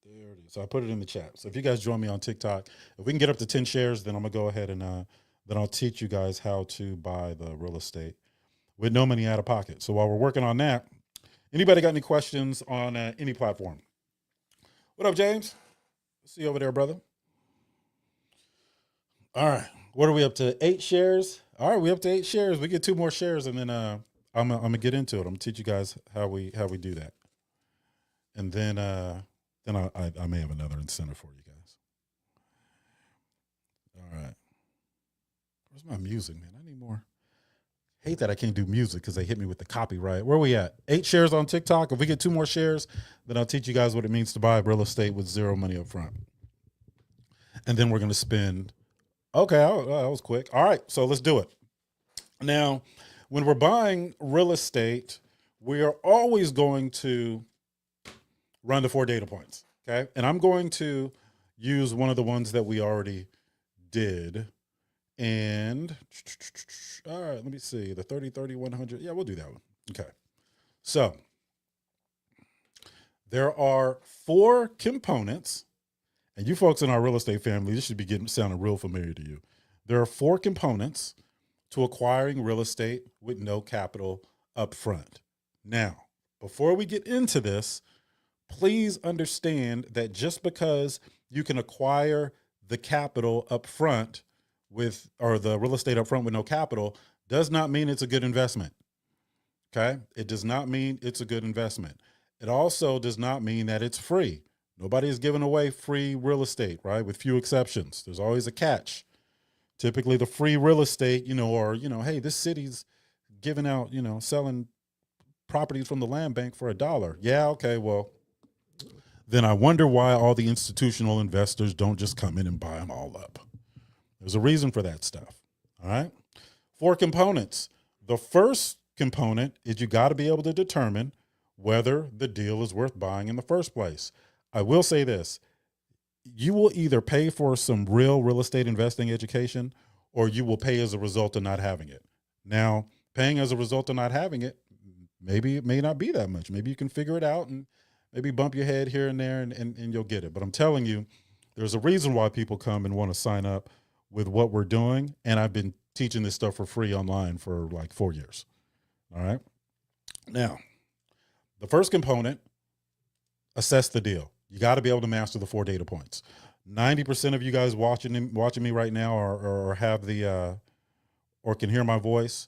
There it is. So I put it in the chat. So if you guys join me on TikTok, if we can get up to 10 shares, then I'm going to go ahead and then I'll teach you guys how to buy the real estate with no money out of pocket. So while we're working on that, anybody got any questions on any platform? What up, James? See you over there, brother. All right. What are we up to? 8 shares? All right, we up to 8 shares. We get 2 more shares, and then I'm gonna get into it. I'm gonna teach you guys how we do that. And then I may have another incentive for you guys. All right. Where's my music, man? I need more. Hate that I can't do music because they hit me with the copyright. Where are we at? 8 shares on TikTok. If we get 2 more shares, then I'll teach you guys what it means to buy real estate with zero money up front. And then we're going to spend. Okay, that was quick. All right, so let's do it. Now, when we're buying real estate, we are always going to run the 4 data points. Okay. And I'm going to use one of the ones that we already did. And all right, let me see the 30, 30, 100. Yeah, we'll do that one. Okay. So there are 4 components, and you folks in our real estate family, this should be sounding real familiar to you. There are 4 components to acquiring real estate with no capital up front. Now, before we get into this, please understand that just because you can acquire the capital up front or the real estate up front with no capital does not mean it's a good investment. Okay. It does not mean it's a good investment. It also does not mean that it's free. Nobody is giving away free real estate, right? With few exceptions. There's always a catch. Typically the free real estate, hey, this city's giving out, selling properties from the land bank for $1. Yeah. Okay. Well, then I wonder why all the institutional investors don't just come in and buy them all up. There's a reason for that stuff. All right. 4 components. The first component is you got to be able to determine whether the deal is worth buying in the first place. I will say this. You will either pay for some real estate investing education, or you will pay as a result of not having it. Now, paying as a result of not having it, maybe it may not be that much. Maybe you can figure it out and maybe bump your head here and there and you'll get it. But I'm telling you, there's a reason why people come and want to sign up with what we're doing. And I've been teaching this stuff for free online for like 4 years. All right. Now, the first component, assess the deal. You got to be able to master the 4 data points. 90% of you guys watching me right now or have or can hear my voice.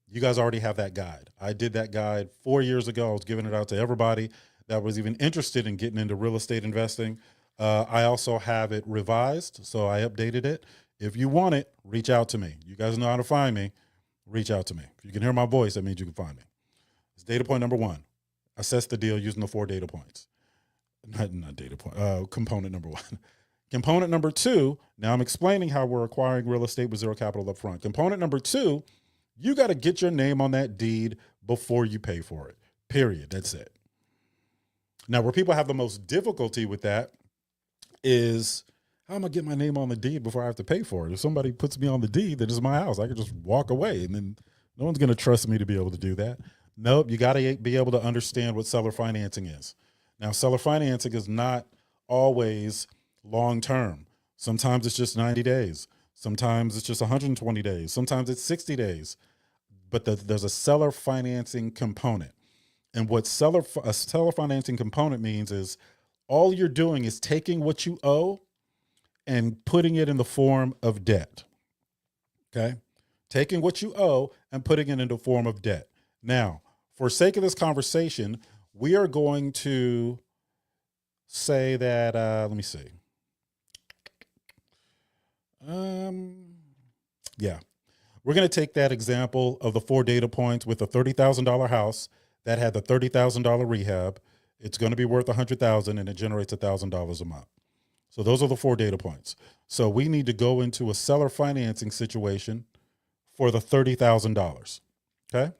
You guys already have that guide. I did that guide 4 years ago. I was giving it out to everybody that was even interested in getting into real estate investing. I also have it revised, so I updated it. If you want it, reach out to me. You guys know how to find me. Reach out to me. If you can hear my voice, that means you can find me. It's data point number 1. Assess the deal using the 4 data points. Not data point. Component number 1. Component number 2. Now I'm explaining how we're acquiring real estate with zero capital up front. Component number 2. You got to get your name on that deed before you pay for it. Period. That's it. Now, where people have the most difficulty with that is, how am I get my name on the deed before I have to pay for it? If somebody puts me on the deed, that is my house. I can just walk away, and then no one's going to trust me to be able to do that. Nope. You got to be able to understand what seller financing is. Now, seller financing is not always long-term. Sometimes it's just 90 days. Sometimes it's just 120 days. Sometimes it's 60 days. But there's a seller financing component. And what a seller financing component means is all you're doing is taking what you owe and putting it in the form of debt. Okay? Taking what you owe and putting it in the form of debt. Now, for sake of this conversation, we are going to say that, let me see. Yeah. We're going to take that example of the 4 data points with a $30,000 house that had the $30,000 rehab. It's going to be worth $100,000 and it generates $1,000 a month. So those are the 4 data points. So we need to go into a seller financing situation for the $30,000. Okay.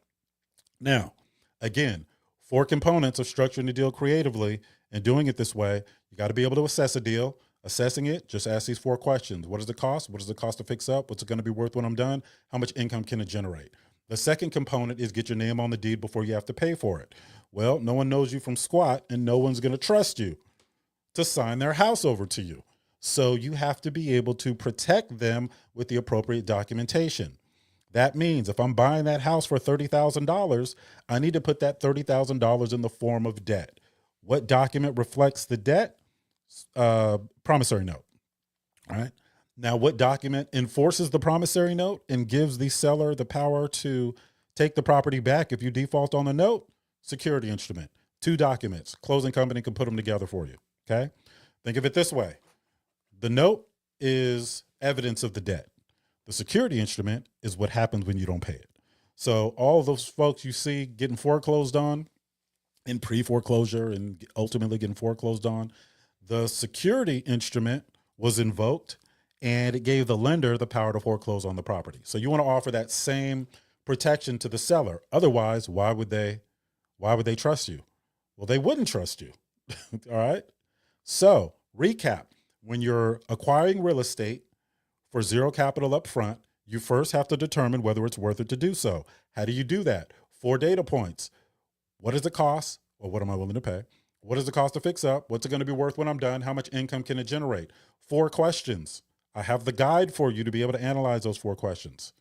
Now, again, 4 components of structuring the deal creatively and doing it this way. You got to be able to assess a deal. Assessing it, just ask these 4 questions. What is the cost? What is the cost to fix up? What's it going to be worth when I'm done? How much income can it generate? The second component is get your name on the deed before you have to pay for it. Well, no one knows you from squat and no one's going to trust you to sign their house over to you. So you have to be able to protect them with the appropriate documentation. That means if I'm buying that house for $30,000, I need to put that $30,000 in the form of debt. What document reflects the debt? Promissory note. All right. Now, what document enforces the promissory note and gives the seller the power to take the property back if you default on the note? Security instrument. 2 documents. Closing company can put them together for you. Okay. Think of it this way. The note is evidence of the debt. The security instrument is what happens when you don't pay it. So all those folks you see getting foreclosed on in pre-foreclosure and ultimately getting foreclosed on, the security instrument was invoked and it gave the lender the power to foreclose on the property. So you want to offer that same protection to the seller. Otherwise, why would they trust you? Well, they wouldn't trust you. All right. So recap, when you're acquiring real estate for zero capital up front, you first have to determine whether it's worth it to do so. How do you do that? 4 data points. What does it cost? Or what am I willing to pay? What does it cost to fix up? What's it going to be worth when I'm done? How much income can it generate? 4 questions. I have the guide for you to be able to analyze those 4 questions.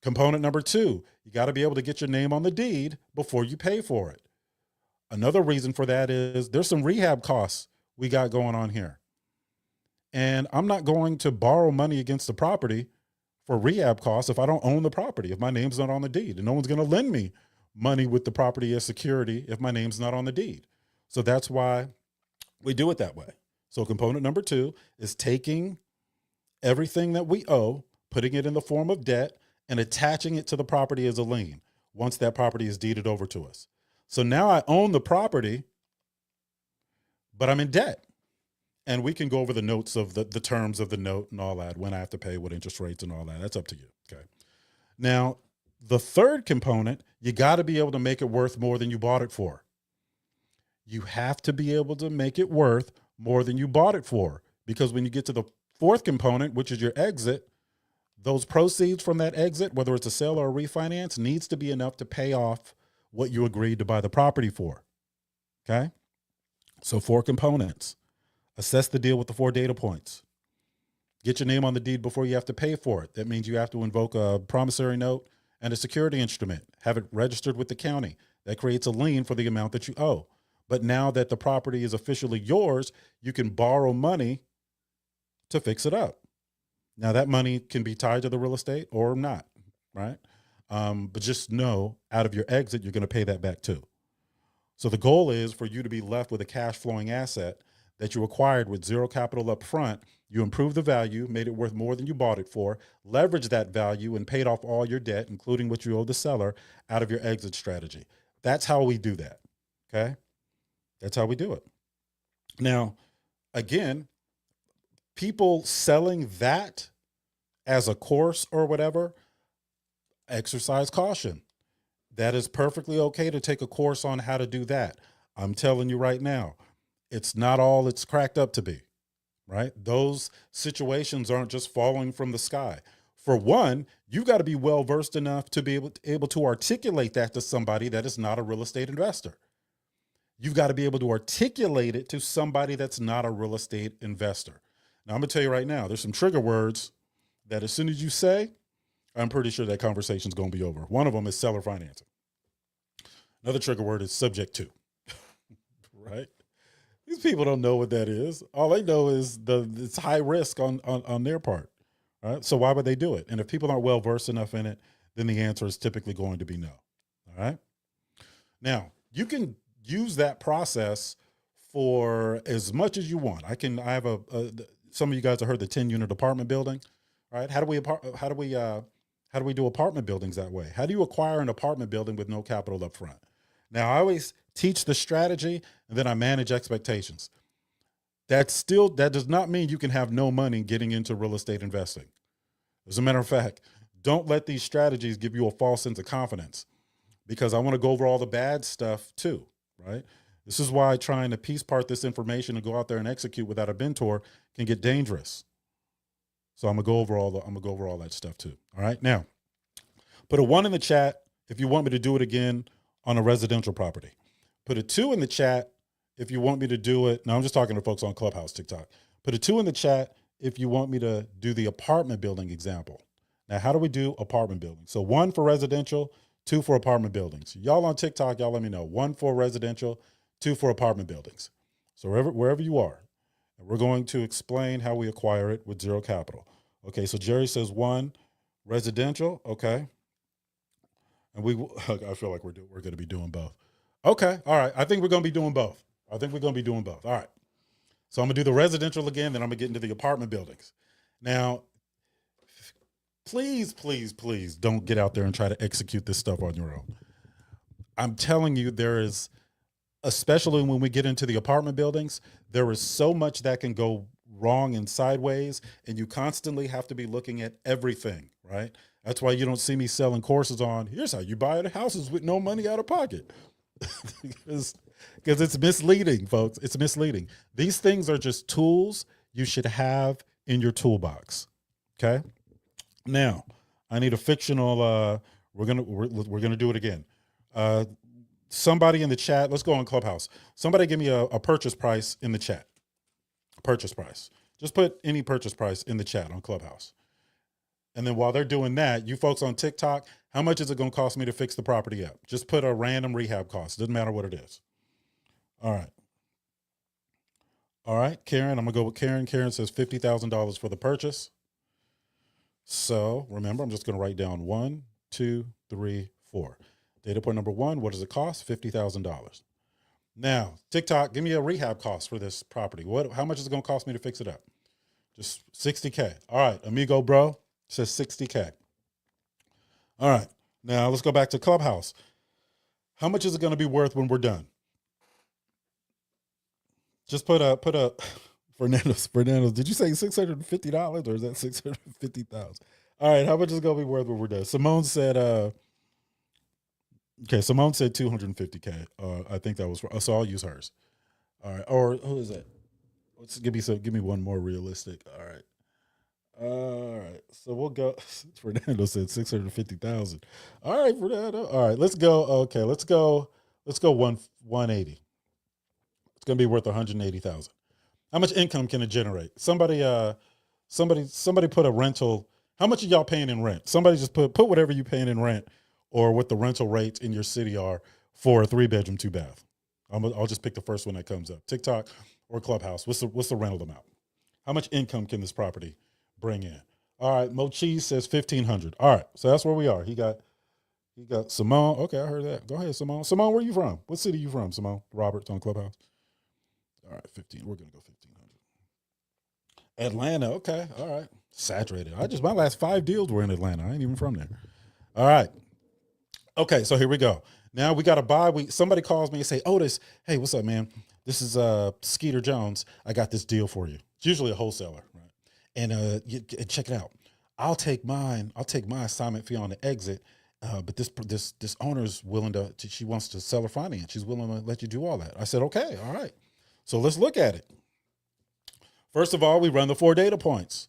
Component number 2, you got to be able to get your name on the deed before you pay for it. Another reason for that is there's some rehab costs we got going on here. And I'm not going to borrow money against the property for rehab costs if I don't own the property, if my name's not on the deed. And no one's going to lend me money with the property as security if my name's not on the deed. So that's why we do it that way. So component number 2 is taking everything that we owe, putting it in the form of debt, and attaching it to the property as a lien once that property is deeded over to us. So now I own the property, but I'm in debt. And we can go over the notes of the terms of the note and all that, when I have to pay, what interest rates and all that. That's up to you. Okay. Now, the third component, you got to be able to make it worth more than you bought it for. You have to be able to make it worth more than you bought it for. Because when you get to the fourth component, which is your exit, those proceeds from that exit, whether it's a sale or a refinance, needs to be enough to pay off what you agreed to buy the property for. Okay. So 4 components. Assess the deal with the 4 data points. Get your name on the deed before you have to pay for it. That means you have to invoke a promissory note and a security instrument. Have it registered with the county. That creates a lien for the amount that you owe. But now that the property is officially yours, you can borrow money to fix it up. Now that money can be tied to the real estate or not, right? But just know out of your exit, you're going to pay that back too. So the goal is for you to be left with a cash flowing asset that you acquired with zero capital up front. You improved the value, made it worth more than you bought it for, leveraged that value and paid off all your debt, including what you owe the seller, out of your exit strategy. That's how we do that. Okay. That's how we do it. Now, again, people selling that as a course or whatever, exercise caution. That is perfectly okay to take a course on how to do that. I'm telling you right now, it's not all it's cracked up to be, right? Those situations aren't just falling from the sky. For one, you've got to be well-versed enough to be able to articulate that to somebody that is not a real estate investor. You've got to be able to articulate it to somebody that's not a real estate investor. Now, I'm going to tell you right now, there's some trigger words that as soon as you say, I'm pretty sure that conversation's going to be over. One of them is seller financing. Another trigger word is subject to, right? These people don't know what that is. All they know is it's high risk on their part, right? So why would they do it? And if people aren't well-versed enough in it, then the answer is typically going to be no, all right? Now, you can use that process for as much as you want. I have some of you guys have heard the 10-unit apartment building, right? How do we do apartment buildings that way? How do you acquire an apartment building with no capital up front? Now, I always teach the strategy and then I manage expectations. That does not mean you can have no money getting into real estate investing. As a matter of fact, don't let these strategies give you a false sense of confidence, because I want to go over all the bad stuff too, right? This is why trying to piece part this information and go out there and execute without a mentor can get dangerous. So I'm gonna go over all that stuff too. All right. Now, put a 1 in the chat if you want me to do it again on a residential property. Put a 2 in the chat if you want me to do it. Now I'm just talking to folks on Clubhouse, TikTok. Put a 2 in the chat if you want me to do the apartment building example. Now, how do we do apartment buildings? So 1 for residential, 2 for apartment buildings. Y'all on TikTok, y'all let me know. 1 for residential, 2 for apartment buildings. So wherever you are, we're going to explain how we acquire it with zero capital. Okay, so Jerry says 1 residential. Okay. And I feel like we're going to be doing both. Okay. All right. I think we're going to be doing both. All right. So I'm going to do the residential again, then I'm going to get into the apartment buildings. Now, please, please, please don't get out there and try to execute this stuff on your own. I'm telling you, there is, especially when we get into the apartment buildings, there is so much that can go wrong and sideways, and you constantly have to be looking at everything, right? That's why you don't see me selling courses on, here's how you buy houses with no money out of pocket. Because because it's misleading, folks. It's misleading. These things are just tools you should have in your toolbox. Okay. Now, I need a fictional. We're gonna do it again. Somebody in the chat. Let's go on Clubhouse. Somebody give me a purchase price in the chat. Purchase price. Just put any purchase price in the chat on Clubhouse. And then while they're doing that, you folks on TikTok, how much is it going to cost me to fix the property up? Just put a random rehab cost. Doesn't matter what it is. All right. All right, Karen, I'm going to go with Karen. Karen says $50,000 for the purchase. So remember, I'm just going to write down 1, 2, 3, 4. Data point number 1, what does it cost? $50,000. Now, TikTok, give me a rehab cost for this property. How much is it going to cost me to fix it up? Just $60K. All right, amigo bro says $60K. All right, now let's go back to Clubhouse. How much is it going to be worth when we're done? Just put a Fernando's. Did you say $650 or is that $650,000? All right, how much is it going to be worth when we're done? Simone said, Simone said $250K. I think that was, so I'll use hers. All right, or who is that? Give me one more realistic. All right. So we'll go. Fernando said 650,000. All right, Fernando. All right, let's go. Okay, let's go 180. It's gonna be worth 180,000. How much income can it generate? Somebody put a rental. How much are y'all paying in rent? Somebody just put whatever you paying in rent or what the rental rates in your city are for a 3-bedroom, 2-bath. I'll just pick the first one that comes up. TikTok or Clubhouse. What's the rental amount? How much income can this property bring in? All right, Mo Cheese says 1,500. All right, so that's where we are. He got Simone. Okay, I heard that. Go ahead, Simone. Simone, where you from? What city you from, Simone? Robert's on Clubhouse. All right, 15. We're gonna go 1,500. Atlanta. Okay, all right. Saturated. My last 5 deals were in Atlanta. I ain't even from there. All right. Okay, so here we go. Now we got a buy. Somebody calls me and say, Otis, hey, what's up, man? This is Skeeter Jones. I got this deal for you. It's usually a wholesaler, right? And check it out. I'll take my assignment fee on the exit, but this owner's willing to. She wants to sell her finance. She's willing to let you do all that. I said, okay, all right. So let's look at it. First of all, we run the 4 data points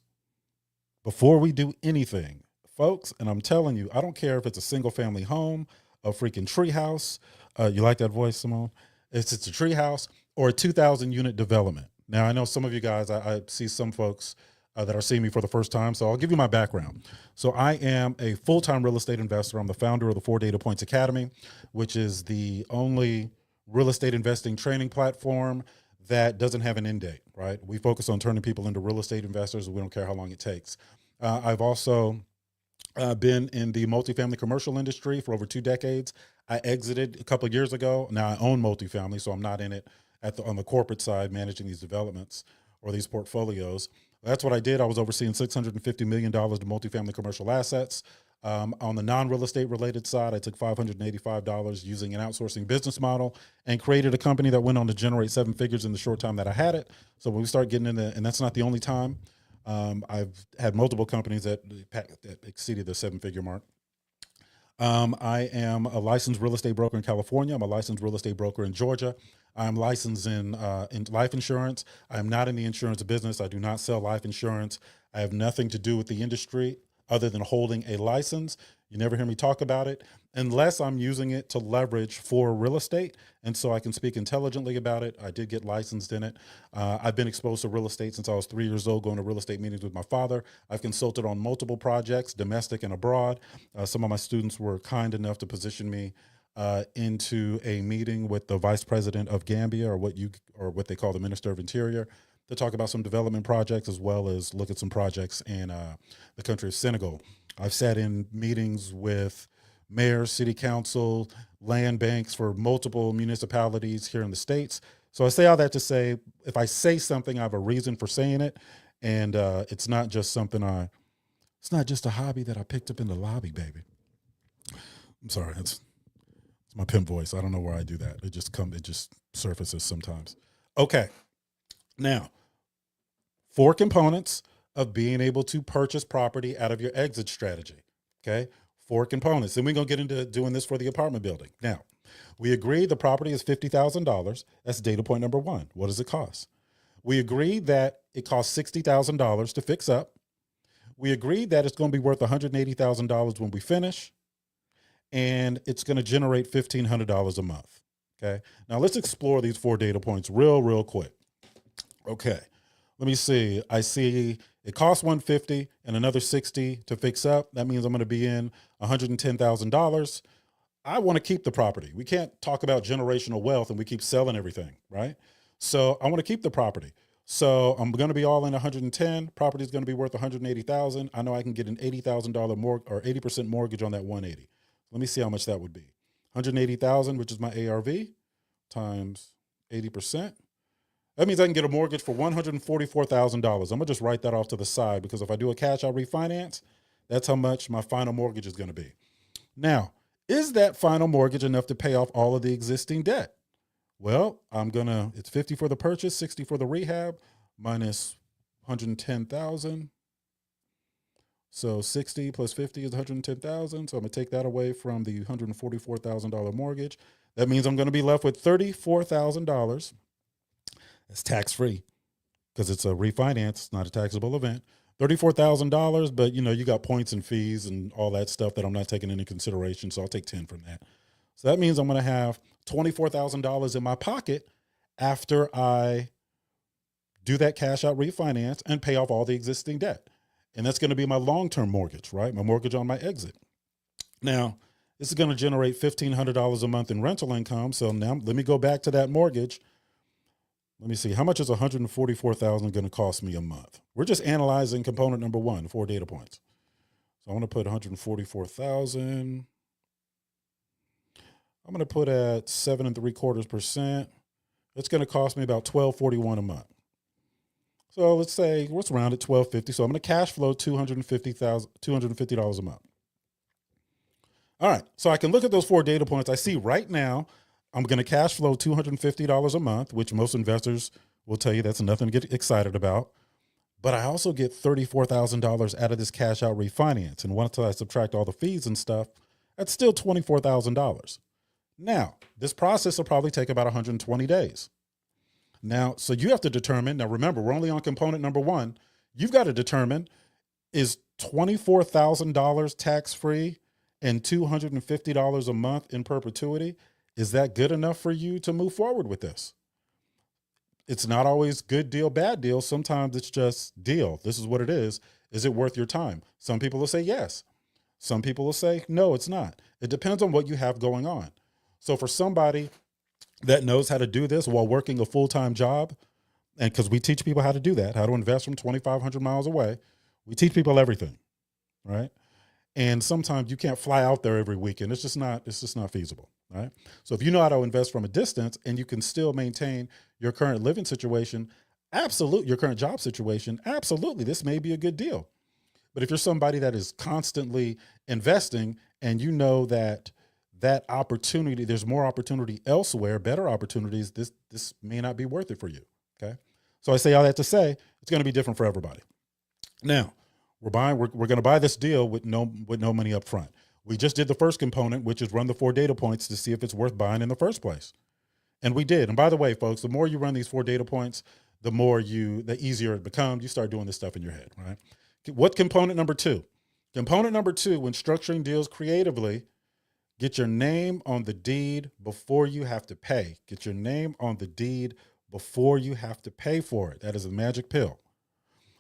before we do anything, folks. And I'm telling you, I don't care if it's a single family home, a freaking tree house. You like that voice, Simone? It's a tree house or a 2,000 unit development. Now, I know some of you guys, I see some folks that are seeing me for the first time. So I'll give you my background. So I am a full-time real estate investor. I'm the founder of the 4 Data Points Academy, which is the only real estate investing training platform that doesn't have an end date, right? We focus on turning people into real estate investors. We don't care how long it takes. I've also been in the multifamily commercial industry for over 2 decades. I exited a couple of years ago. Now I own multifamily, so I'm not in it on the corporate side, managing these developments or these portfolios. That's what I did. I was overseeing $650 million of multifamily commercial assets. On the non-real estate related side, I took $585 using an outsourcing business model and created a company that went on to generate 7 figures in the short time that I had it. So when we start getting into, and that's not the only time, I've had multiple companies that exceeded the 7-figure mark. I am a licensed real estate broker in California. I'm a licensed real estate broker in Georgia. I'm licensed in life insurance. I'm not in the insurance business. I do not sell life insurance. I have nothing to do with the industry other than holding a license. You never hear me talk about it unless I'm using it to leverage for real estate. And so I can speak intelligently about it. I did get licensed in it. I've been exposed to real estate since I was 3 years old, going to real estate meetings with my father. I've consulted on multiple projects, domestic and abroad. Some of my students were kind enough to position me into a meeting with the vice president of Gambia, or what they call the Minister of Interior, to talk about some development projects as well as look at some projects in the country of Senegal. I've sat in meetings with mayors, city council, land banks for multiple municipalities here in the States. So I say all that to say, if I say something, I have a reason for saying it. And it's not just it's not just a hobby that I picked up in the lobby, baby. I'm sorry. It's my pimp voice. I don't know where I do that. It just surfaces sometimes. Okay. Now, 4 components of being able to purchase property out of your exit strategy. Okay. 4 components. And we're going to get into doing this for the apartment building. Now, We agree the property is $50,000. That's data point number one. What does it cost? We agreed that it costs $60,000 to fix up. We agreed that it's going to be worth $180,000 when we finish, and it's going to generate $1,500 a month. Okay. Now let's explore these 4 data points real quick. Okay. Let me see. I see it costs $150 and another $60 to fix up. That means I'm going to be in $110,000. I want to keep the property. We can't talk about generational wealth and we keep selling everything, right? So I want to keep the property. So I'm going to be all in 110. Property is going to be worth 180,000. I know I can get an $80,000 mortgage or 80% mortgage on that 180. Let me see how much that would be. 180,000, which is my ARV, times 80%. That means I can get a mortgage for $144,000. I'm gonna just write that off to the side because if I do a cash out refinance, that's how much my final mortgage is going to be. Now, is that final mortgage enough to pay off all of the existing debt? Well, it's 50 for the purchase, 60 for the rehab, minus 110,000. So 60 plus 50 is 110,000. So I'm gonna take that away from the $144,000 mortgage. That means I'm gonna be left with $34,000. That's tax-free because it's a refinance, it's not a taxable event. $34,000, but you got points and fees and all that stuff that I'm not taking into consideration. So I'll take 10 from that. So that means I'm going to have $24,000 in my pocket after I do that cash out refinance and pay off all the existing debt. And that's going to be my long-term mortgage, right? My mortgage on my exit. Now, this is going to generate $1,500 a month in rental income. So now let me go back to that mortgage. Let me see. How much is $144,000 going to cost me a month? We're just analyzing component number one, 4 data points. So I'm going to put $144,000. I'm going to put at 7.75%. It's going to cost me about $1,241 a month. So let's round it $1,250. So I'm going to cash flow $250 a month. All right. So I can look at those 4 data points. I see right now I'm going to cash flow $250 a month, which most investors will tell you that's nothing to get excited about. But I also get $34,000 out of this cash out refinance. And once I subtract all the fees and stuff, that's still $24,000. Now, this process will probably take about 120 days. Now, so you have to determine, now remember, we're only on component number 1. You've got to determine, is $24,000 tax-free and $250 a month in perpetuity, is that good enough for you to move forward with this? It's not always good deal, bad deal. Sometimes it's just deal. This is what it is. Is it worth your time? Some people will say yes. Some people will say, no, it's not. It depends on what you have going on. So for somebody that knows how to do this while working a full-time job, and because we teach people how to do that, how to invest from 2,500 miles away, we teach people everything, right? And sometimes you can't fly out there every weekend. It's just not feasible, right? So if you know how to invest from a distance and you can still maintain your current living situation, absolutely, your current job situation, absolutely, this may be a good deal. But if you're somebody that is constantly investing and you know that opportunity, there's more opportunity elsewhere, better opportunities, this may not be worth it for you, okay? So I say all that to say, it's going to be different for everybody. Now, we're going to buy this deal with no money up front. We just did the first component, which is run the 4 data points to see if it's worth buying in the first place. And we did. And by the way, folks, the more you run these 4 data points, the easier it becomes. You start doing this stuff in your head, right? What component number 2? Component number 2, when structuring deals creatively, get your name on the deed before you have to pay. Get your name on the deed before you have to pay for it. That is a magic pill.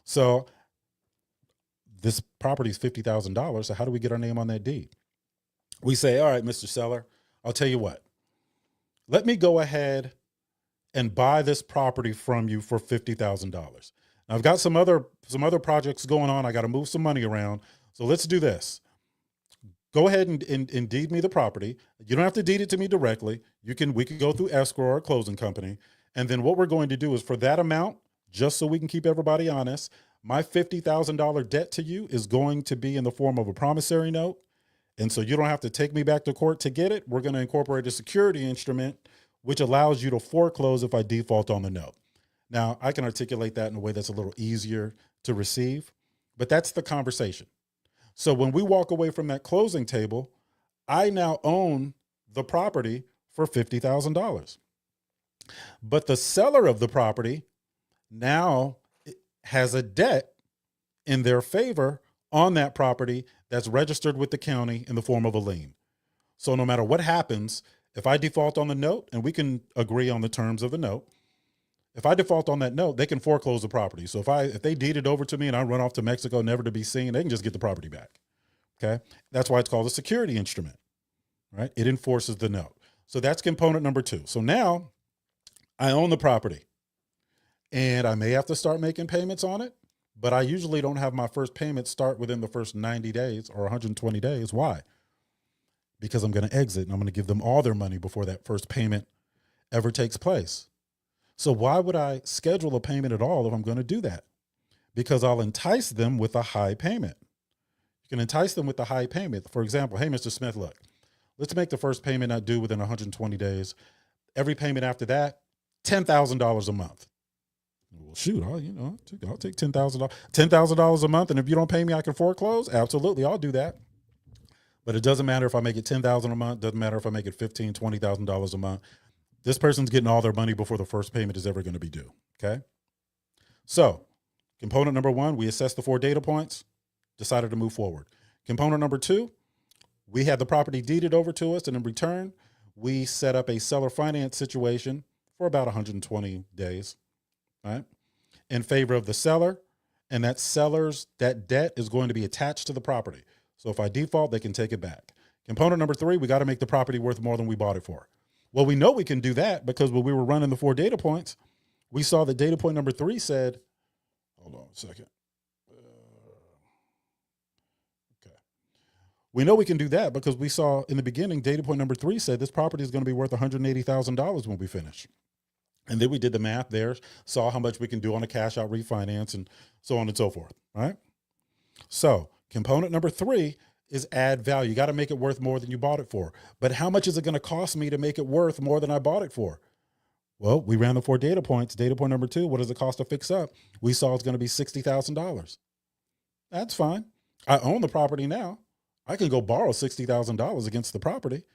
So this property is $50,000. So how do we get our name on that deed? We say, all right, Mr. Seller, I'll tell you what, let me go ahead and buy this property from you for $50,000. Now I've got some other projects going on. I got to move some money around. So let's do this. Go ahead and deed me the property. You don't have to deed it to me directly. We can go through escrow or a closing company. And then what we're going to do is for that amount, just so we can keep everybody honest, my $50,000 debt to you is going to be in the form of a promissory note. And so you don't have to take me back to court to get it. We're going to incorporate a security instrument, which allows you to foreclose if I default on the note. Now, I can articulate that in a way that's a little easier to receive, but that's the conversation. So when we walk away from that closing table, I now own the property for $50,000. But the seller of the property now has a debt in their favor on that property that's registered with the county in the form of a lien. So no matter what happens, if I default on the note, and we can agree on the terms of the note, if I default on that note, they can foreclose the property. So if they deed it over to me and I run off to Mexico, never to be seen, they can just get the property back. Okay. That's why it's called a security instrument, right? It enforces the note. So that's component number 2. So now I own the property and I may have to start making payments on it, but I usually don't have my first payment start within the first 90 days or 120 days. Why? Because I'm going to exit and I'm going to give them all their money before that first payment ever takes place. So why would I schedule a payment at all if I'm going to do that? Because I'll entice them with a high payment. You can entice them with a high payment. For example, hey, Mr. Smith, look, let's make the first payment not due within 120 days. Every payment after that, $10,000 a month. Well, shoot, I'll take $10,000. $10,000 a month, and if you don't pay me, I can foreclose? Absolutely, I'll do that. But it doesn't matter if I make it $10,000 a month. Doesn't matter if I make it $15,000, $20,000 a month. This person's getting all their money before the first payment is ever going to be due. Okay. So component number 1, we assessed the 4 data points, decided to move forward. Component number 2, we had the property deeded over to us, and in return, we set up a seller finance situation for about 120 days, right, in favor of the seller. And that debt is going to be attached to the property. So if I default, they can take it back. Component number 3, we got to make the property worth more than we bought it for. Well, we know we can do that because when we were running the 4 data points, we saw that data point number 3 said, hold on a second. Okay. We know we can do that because we saw in the beginning, data point number 3 said this property is going to be worth $180,000 when we finish. And then we did the math there, saw how much we can do on a cash out refinance and so on and so forth, right? So component number 3 is add value. You got to make it worth more than you bought it for. But how much is it going to cost me to make it worth more than I bought it for? Well, we ran the 4 data points. Data point number 2, what does it cost to fix up? We saw it's going to be $60,000. That's fine. I own the property now. I can go borrow $60,000 against the property.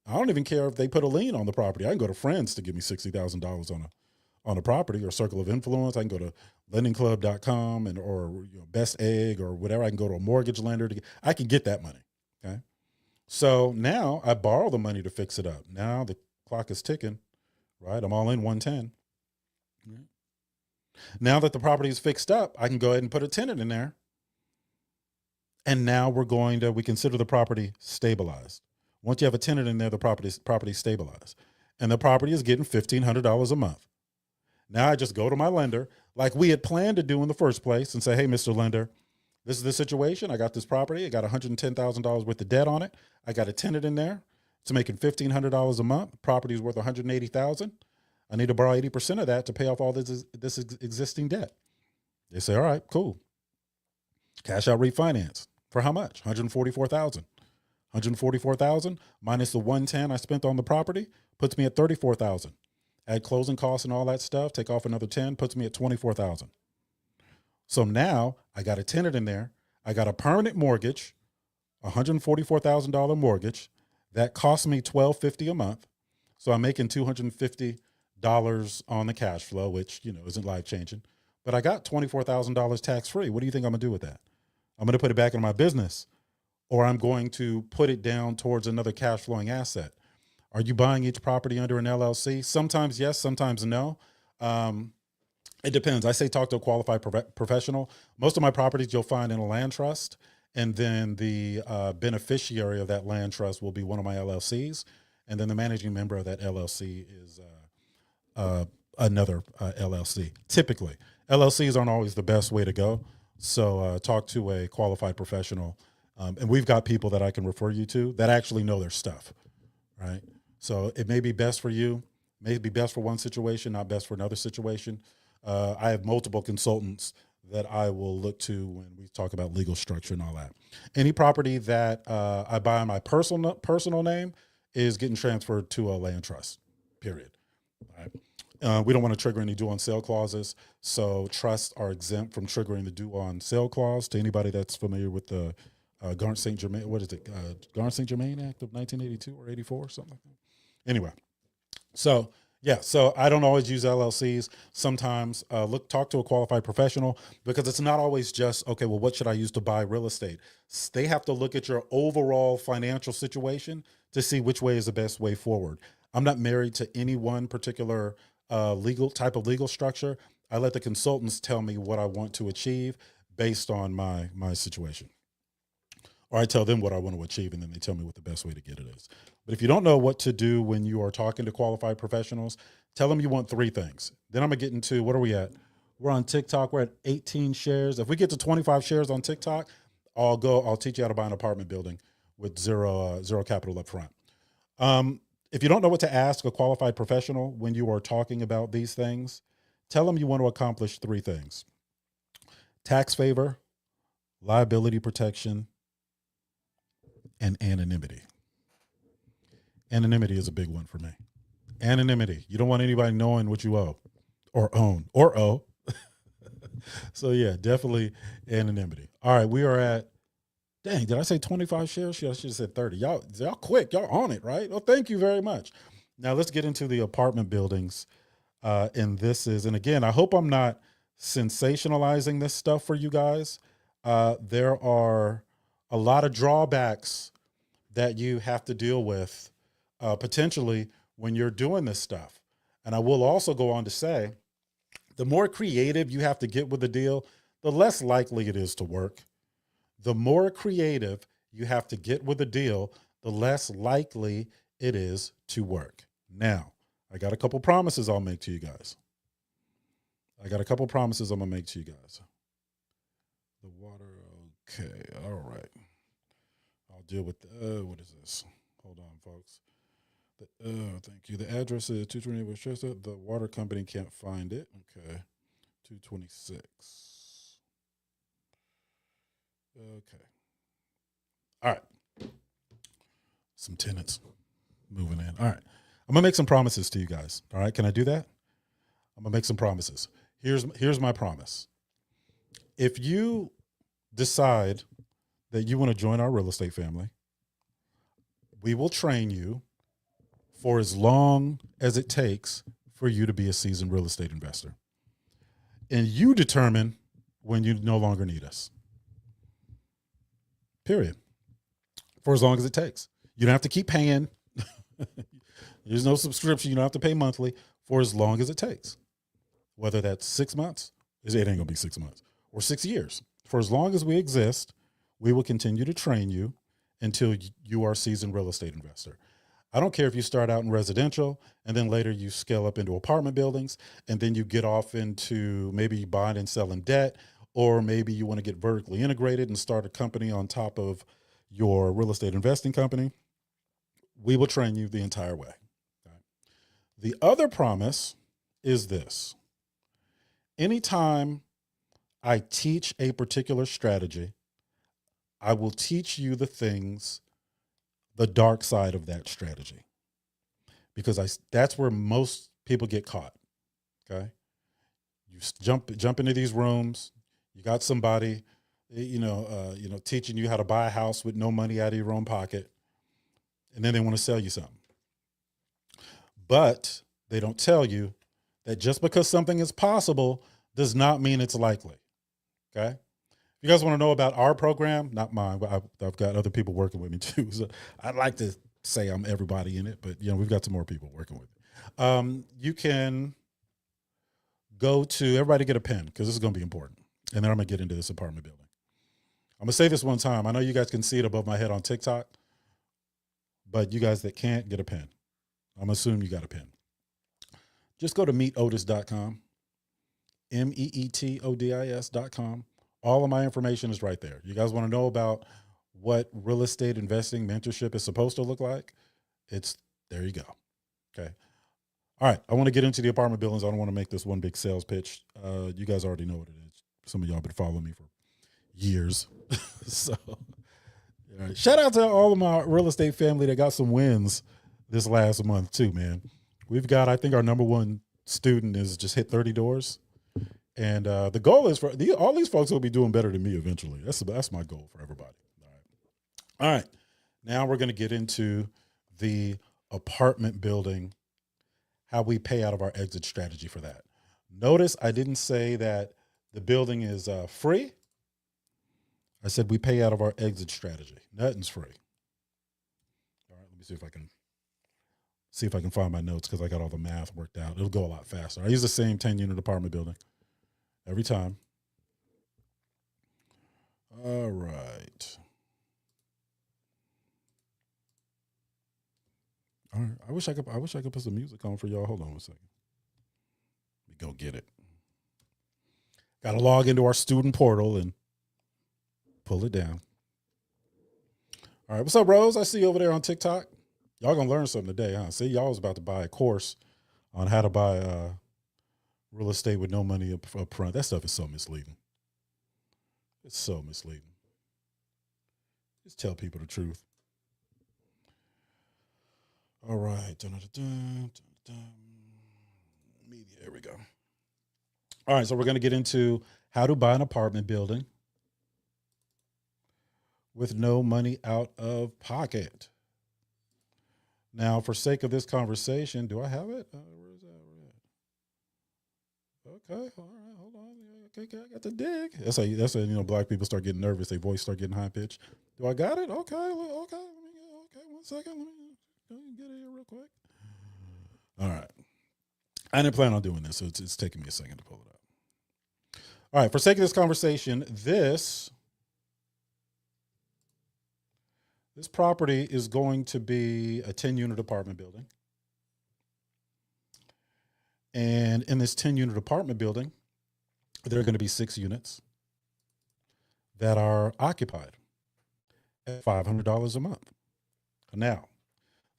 I don't even care if they put a lien on the property. I can go to friends to give me $60,000 on a property, or Circle of Influence. I can go to lendingclub.com or Best Egg or whatever. I can go to a mortgage lender. I can get that money. Okay. So now I borrow the money to fix it up. Now the clock is ticking, right? I'm all in 110. Right. Now that the property is fixed up, I can go ahead and put a tenant in there. And now we consider the property stabilized. Once you have a tenant in there, the property is stabilized. And the property is getting $1,500 a month. Now I just go to my lender, like we had planned to do in the first place, and say, hey, Mr. Lender, this is the situation. I got this property. I got $110,000 worth of debt on it. I got a tenant in there. It's making $1,500 a month. The property is worth $180,000. I need to borrow 80% of that to pay off all this existing debt. They say, all right, cool. Cash out refinance. For how much? $144,000. $144,000 minus the $110,000 I spent on the property puts me at $34,000. Add closing costs and all that stuff, take off another $10,000, puts me at $24,000. So now I got a tenant in there. I got a permanent mortgage, $144,000 mortgage that cost me $1,250 a month. So I'm making $250 on the cash flow, which isn't life changing. But I got $24,000 tax free. What do you think I'm gonna do with that? I'm gonna put it back in my business, or I'm going to put it down towards another cash flowing asset. Are you buying each property under an LLC? Sometimes yes, sometimes no. It depends. I say talk to a qualified professional. Most of my properties you'll find in a land trust, and then the beneficiary of that land trust will be one of my LLCs, and then the managing member of that LLC is another LLC. Typically, LLCs aren't always the best way to go. So talk to a qualified professional, and we've got people that I can refer you to that actually know their stuff, right? So it may be best for you, may be best for one situation, not best for another situation. I have multiple consultants that I will look to when we talk about legal structure and all that. Any property that I buy in my personal name is getting transferred to a land trust, period. All right. We don't want to trigger any due on sale clauses. So trusts are exempt from triggering the due on sale clause. To anybody that's familiar with the Garnt St. Germain, Garnt St. Germain Act of 1982 or 84, something like that. Anyway, So yeah, so I don't always use LLCs. Sometimes talk to a qualified professional, because it's not always just, okay, well, what should I use to buy real estate? They have to look at your overall financial situation to see which way is the best way forward. I'm not married to any one particular legal structure. I let the consultants tell me what I want to achieve based on my situation, or I tell them what I want to achieve, and then they tell me what the best way to get it is. But if you don't know what to do when you are talking to qualified professionals, tell them you want three things. Then I'm gonna get into, what are we at? We're on TikTok. We're at 18 shares. If we get to 25 shares on TikTok, I'll teach you how to buy an apartment building with zero capital up front. If you don't know what to ask a qualified professional when you are talking about these things, tell them you want to accomplish three things: tax favor, liability protection, and anonymity. Anonymity is a big one for me. Anonymity. You don't want anybody knowing what you owe or own or owe. So yeah, definitely anonymity. All right, we are at, dang, did I say 25 shares? I should have said 30. Y'all quick. Y'all on it, right? Well, thank you very much. Now let's get into the apartment buildings. And again, I hope I'm not sensationalizing this stuff for you guys. There are a lot of drawbacks that you have to deal with potentially when you're doing this stuff. And I will also go on to say, the more creative you have to get with the deal, the less likely it is to work. The more creative you have to get with a deal, the less likely it is to work. Now, I got a couple promises I'll make to you guys. The water, okay, all right. I'll deal with, what is this? Hold on, folks. Thank you. The address is 228 Westchester. The water company can't find it. Okay. 226. Okay. All right. Some tenants moving in. All right. I'm going to make some promises to you guys. All right. Can I do that? I'm going to make some promises. Here's my promise. If you decide that you want to join our real estate family, we will train you for as long as it takes for you to be a seasoned real estate investor. And you determine when you no longer need us. Period. For as long as it takes. You don't have to keep paying. There's no subscription. You don't have to pay monthly, for as long as it takes. Whether that's 6 months, it ain't gonna be 6 months, or 6 years. For as long as we exist, we will continue to train you until you are a seasoned real estate investor. I don't care if you start out in residential and then later you scale up into apartment buildings, and then you get off into maybe buying and selling debt, or maybe you want to get vertically integrated and start a company on top of your real estate investing company. We will train you the entire way. Okay. The other promise is this: anytime I teach a particular strategy, I will teach you the dark side of that strategy, because that's where most people get caught. Okay. You jump into these rooms. You got somebody, teaching you how to buy a house with no money out of your own pocket. And then they want to sell you something. But they don't tell you that just because something is possible does not mean it's likely. Okay. If you guys want to know about our program, not mine, but I've got other people working with me too. So I'd like to say I'm everybody in it, but we've got some more people working with me. You can go to, everybody get a pen, because this is going to be important. And then I'm going to get into this apartment building. I'm going to say this one time. I know you guys can see it above my head on TikTok, but you guys that can't, get a pen. I'm assuming you got a pen. Just go to meetotis.com, meetodis.com. All of my information is right there. You guys want to know about what real estate investing mentorship is supposed to look like? There you go. Okay. All right. I want to get into the apartment buildings. I don't want to make this one big sales pitch. You guys already know what it is. Some of y'all been following me for years. So, all right. Shout out to all of my real estate family that got some wins this last month too, man. We've got, I think our number one student is just hit 30 doors. And the goal is for all these folks will be doing better than me eventually. That's my goal for everybody. All right. Now we're going to get into the apartment building how we pay out of our exit strategy for that. Notice I didn't say that the building is free. I said we pay out of our exit strategy. Nothing's free. All right, let me see if I can find my notes because I got all the math worked out. It'll go a lot faster. I use the same 10-unit apartment building every time. All right. All right. I wish I could put some music on for y'all. Hold on one second. Let me go get it. Got to log into our student portal and pull it down. All right. What's up, Rose? I see you over there on TikTok. Y'all gonna learn something today, huh? See, y'all was about to buy a course on how to buy real estate with no money up front. That stuff is so misleading. It's so misleading. Just tell people the truth. All right. Media. Here we go. All right. So we're going to get into how to buy an apartment building with no money out of pocket. Now, for sake of this conversation, do I have it? Where is that? Okay. All right. Hold on. Okay. I got the dig. That's how black people start getting nervous. Their voice start getting high pitched. Do I got it? Okay. Okay. Okay. 1 second. Let me get it here real quick. All right. I didn't plan on doing this, so it's taking me a second to pull it up. All right. For sake of this conversation, this property is going to be a 10-unit apartment building. And in this 10-unit apartment building, there are going to be 6 units that are occupied at $500 a month. Now,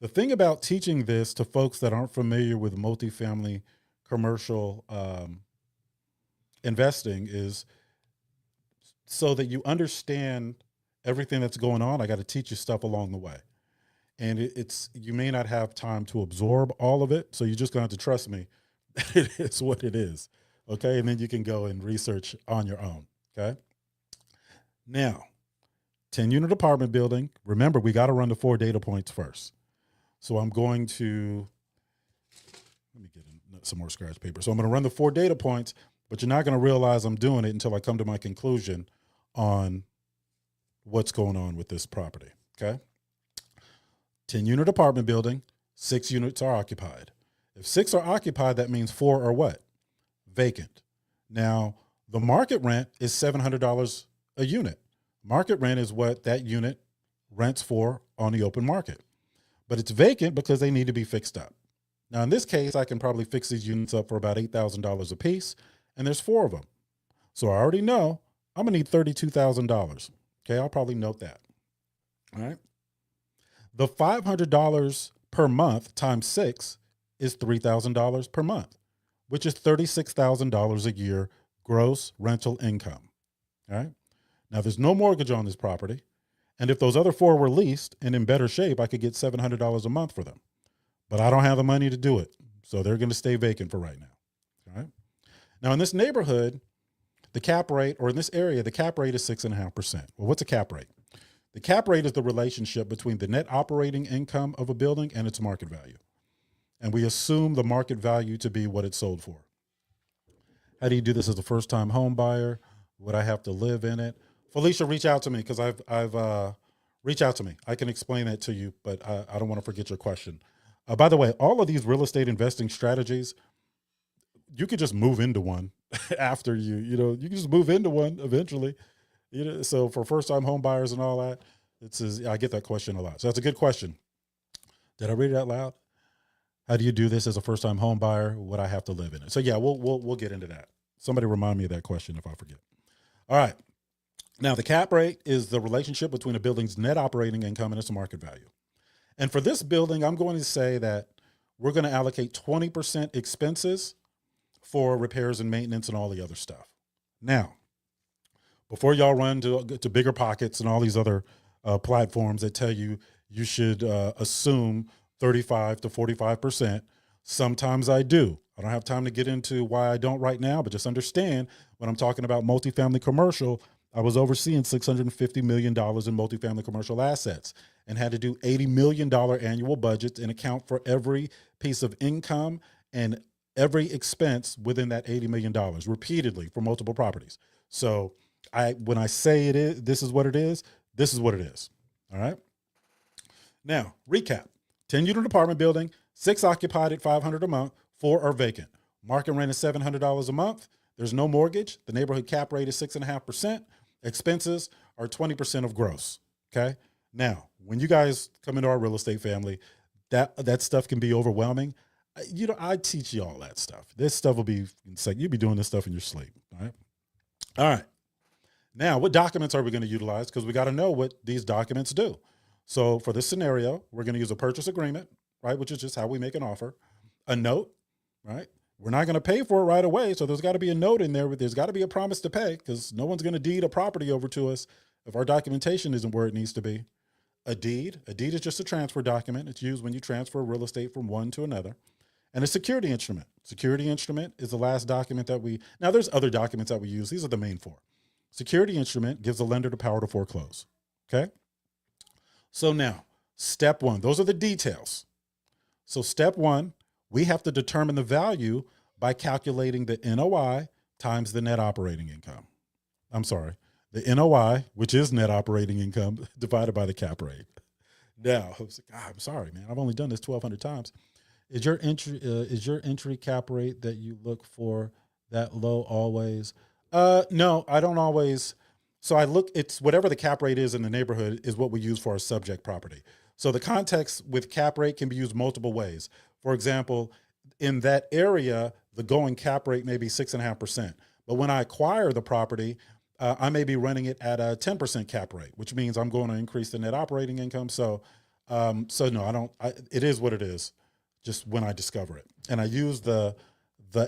the thing about teaching this to folks that aren't familiar with multifamily commercial investing is so that you understand everything that's going on. I got to teach you stuff along the way. And you may not have time to absorb all of it. So you're just going to have to trust me. It is what it is. Okay. And then you can go and research on your own. Okay. Now, 10-unit apartment building. Remember, we got to run the 4 data points first. So I'm going to, let me get some more scratch paper. So I'm going to run the 4 data points, but you're not going to realize I'm doing it until I come to my conclusion on what's going on with this property. Okay. 10-unit apartment building, 6 units are occupied. If 6 are occupied, that means 4 are what? Vacant. Now, the market rent is $700 a unit. Market rent is what that unit rents for on the open market. But it's vacant because they need to be fixed up. Now, in this case, I can probably fix these units up for about $8,000 a piece, and there's 4 of them. So I already know I'm going to need $32,000. Okay, I'll probably note that. All right. The $500 per month times 6 is $3,000 per month, which is $36,000 a year gross rental income. All right. Now, there's no mortgage on this property. And if those other 4 were leased and in better shape, I could get $700 a month for them. But I don't have the money to do it. So they're going to stay vacant for right now. All right. Now, in this neighborhood, the cap rate, or in this area, the cap rate is 6.5%. Well, what's a cap rate? The cap rate is the relationship between the net operating income of a building and its market value. And we assume the market value to be what it's sold for. How do you do this as a first-time home buyer? Would I have to live in it? Felicia, reach out to me because I've reach out to me. I can explain that to you, but I don't want to forget your question. By the way, all of these real estate investing strategies, you could just move into one after you can just move into one eventually. So for first-time home buyers and all that, I get that question a lot. So that's a good question. Did I read it out loud? How do you do this as a first-time home buyer? Would I have to live in it? So yeah, we'll get into that. Somebody remind me of that question if I forget. All right. Now, the cap rate is the relationship between a building's net operating income and its market value. And for this building, I'm going to say that we're going to allocate 20% expenses for repairs and maintenance and all the other stuff. Now, before y'all run to Bigger Pockets and all these other platforms that tell you should assume 35 to 45%, sometimes I do. I don't have time to get into why I don't right now, but just understand when I'm talking about multifamily commercial, I was overseeing $650 million in multifamily commercial assets and had to do $80 million annual budgets and account for every piece of income and every expense within that $80 million repeatedly for multiple properties. So when I say this is what it is, this is what it is. All right. Now, recap. 10-unit apartment building, 6 occupied at $500 a month, 4 are vacant. Market rent is $700 a month. There's no mortgage. The neighborhood cap rate is 6.5%. Expenses are 20% of gross. Okay. Now, when you guys come into our real estate family, that stuff can be overwhelming. I teach you all that stuff. This stuff will be insane. You'll be doing this stuff in your sleep. All right. All right. Now, what documents are we going to utilize? Because we got to know what these documents do. So for this scenario, we're going to use a purchase agreement, right? Which is just how we make an offer. A note, right? We're not going to pay for it right away. So there's got to be a note in there. There's got to be a promise to pay, because no one's going to deed a property over to us if our documentation isn't where it needs to be. A deed is just a transfer document. It's used when you transfer real estate from one to another. And a security instrument. Security instrument is the last document now there's other documents that we use. These are the main 4. Security instrument gives the lender the power to foreclose. Okay. So now, step 1, those are the details. So step 1, we have to determine the value by calculating the NOI times the net operating income. I'm sorry, the NOI, which is net operating income, divided by the cap rate. Now, I'm sorry, man, I've only done this 1,200 times. Is your entry cap rate that you look for that low always? No, I don't always. So it's whatever the cap rate is in the neighborhood is what we use for our subject property. So the context with cap rate can be used multiple ways. For example, in that area, the going cap rate may be 6.5%. But when I acquire the property, I may be running it at a 10% cap rate, which means I'm going to increase the net operating income. So no, I don't. It is what it is, just when I discover it. And I use the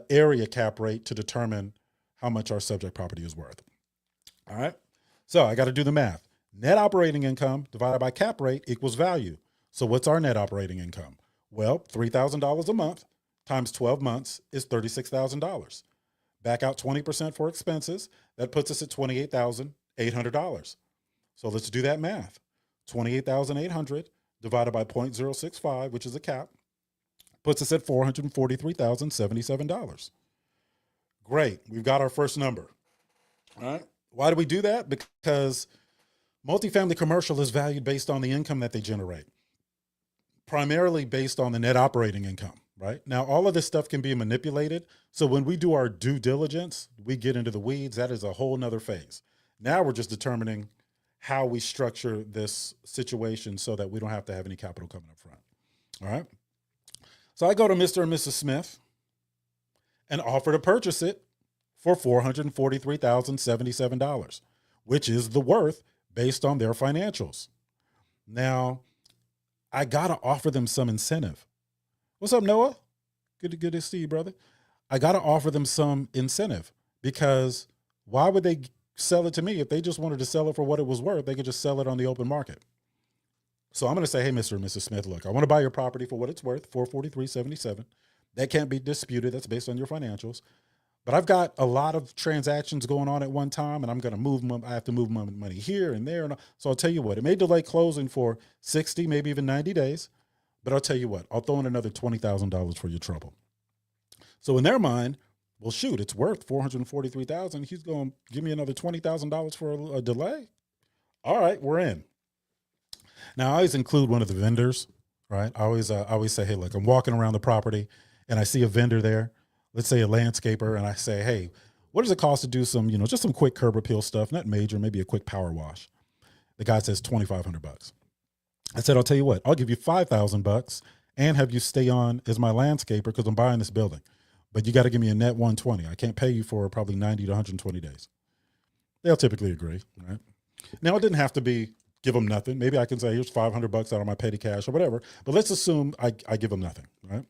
area cap rate to determine how much our subject property is worth. All right. So I got to do the math. Net operating income divided by cap rate equals value. So what's our net operating income? Well, $3,000 a month times 12 months is $36,000. Back out 20% for expenses. That puts us at $28,800. So let's do that math. 28,800 divided by 0.065, which is a cap, puts us at $443,077. Great. We've got our first number. All right. Why do we do that? Because multifamily commercial is valued based on the income that they generate, primarily based on the net operating income, right? Now, all of this stuff can be manipulated. So when we do our due diligence, we get into the weeds. That is a whole nother phase. Now we're just determining how we structure this situation so that we don't have to have any capital coming up front. All right. So I go to Mr. and Mrs. Smith and offer to purchase it for $443,077, which is the worth based on their financials. Now, I got to offer them some incentive. What's up, Noah? Good to see you, brother. I got to offer them some incentive, because why would they sell it to me? If they just wanted to sell it for what it was worth, they could just sell it on the open market. So I'm going to say, hey, Mr. and Mrs. Smith, look, I want to buy your property for what it's worth, $443,77. That can't be disputed. That's based on your financials. But I've got a lot of transactions going on at one time, and I'm going to move them. I have to move my money here and there. So I'll tell you what, it may delay closing for 60, maybe even 90 days. But I'll tell you what, I'll throw in another $20,000 for your trouble. So in their mind, well, shoot, it's worth $443,000. He's going to give me another $20,000 for a delay. All right, we're in. Now, I always include one of the vendors, right? I always say, hey, look, I'm walking around the property and I see a vendor there. Let's say a landscaper, and I say, hey, what does it cost to do some, just some quick curb appeal stuff, not major, maybe a quick power wash. The guy says $2,500. I said, I'll tell you what, I'll give you $5,000 and have you stay on as my landscaper because I'm buying this building. But you got to give me a net 120. I can't pay you for probably 90 to 120 days. They'll typically agree, right? Now, it didn't have to be give them nothing. Maybe I can say, here's $500 out of my petty cash or whatever. But let's assume I give them nothing, right?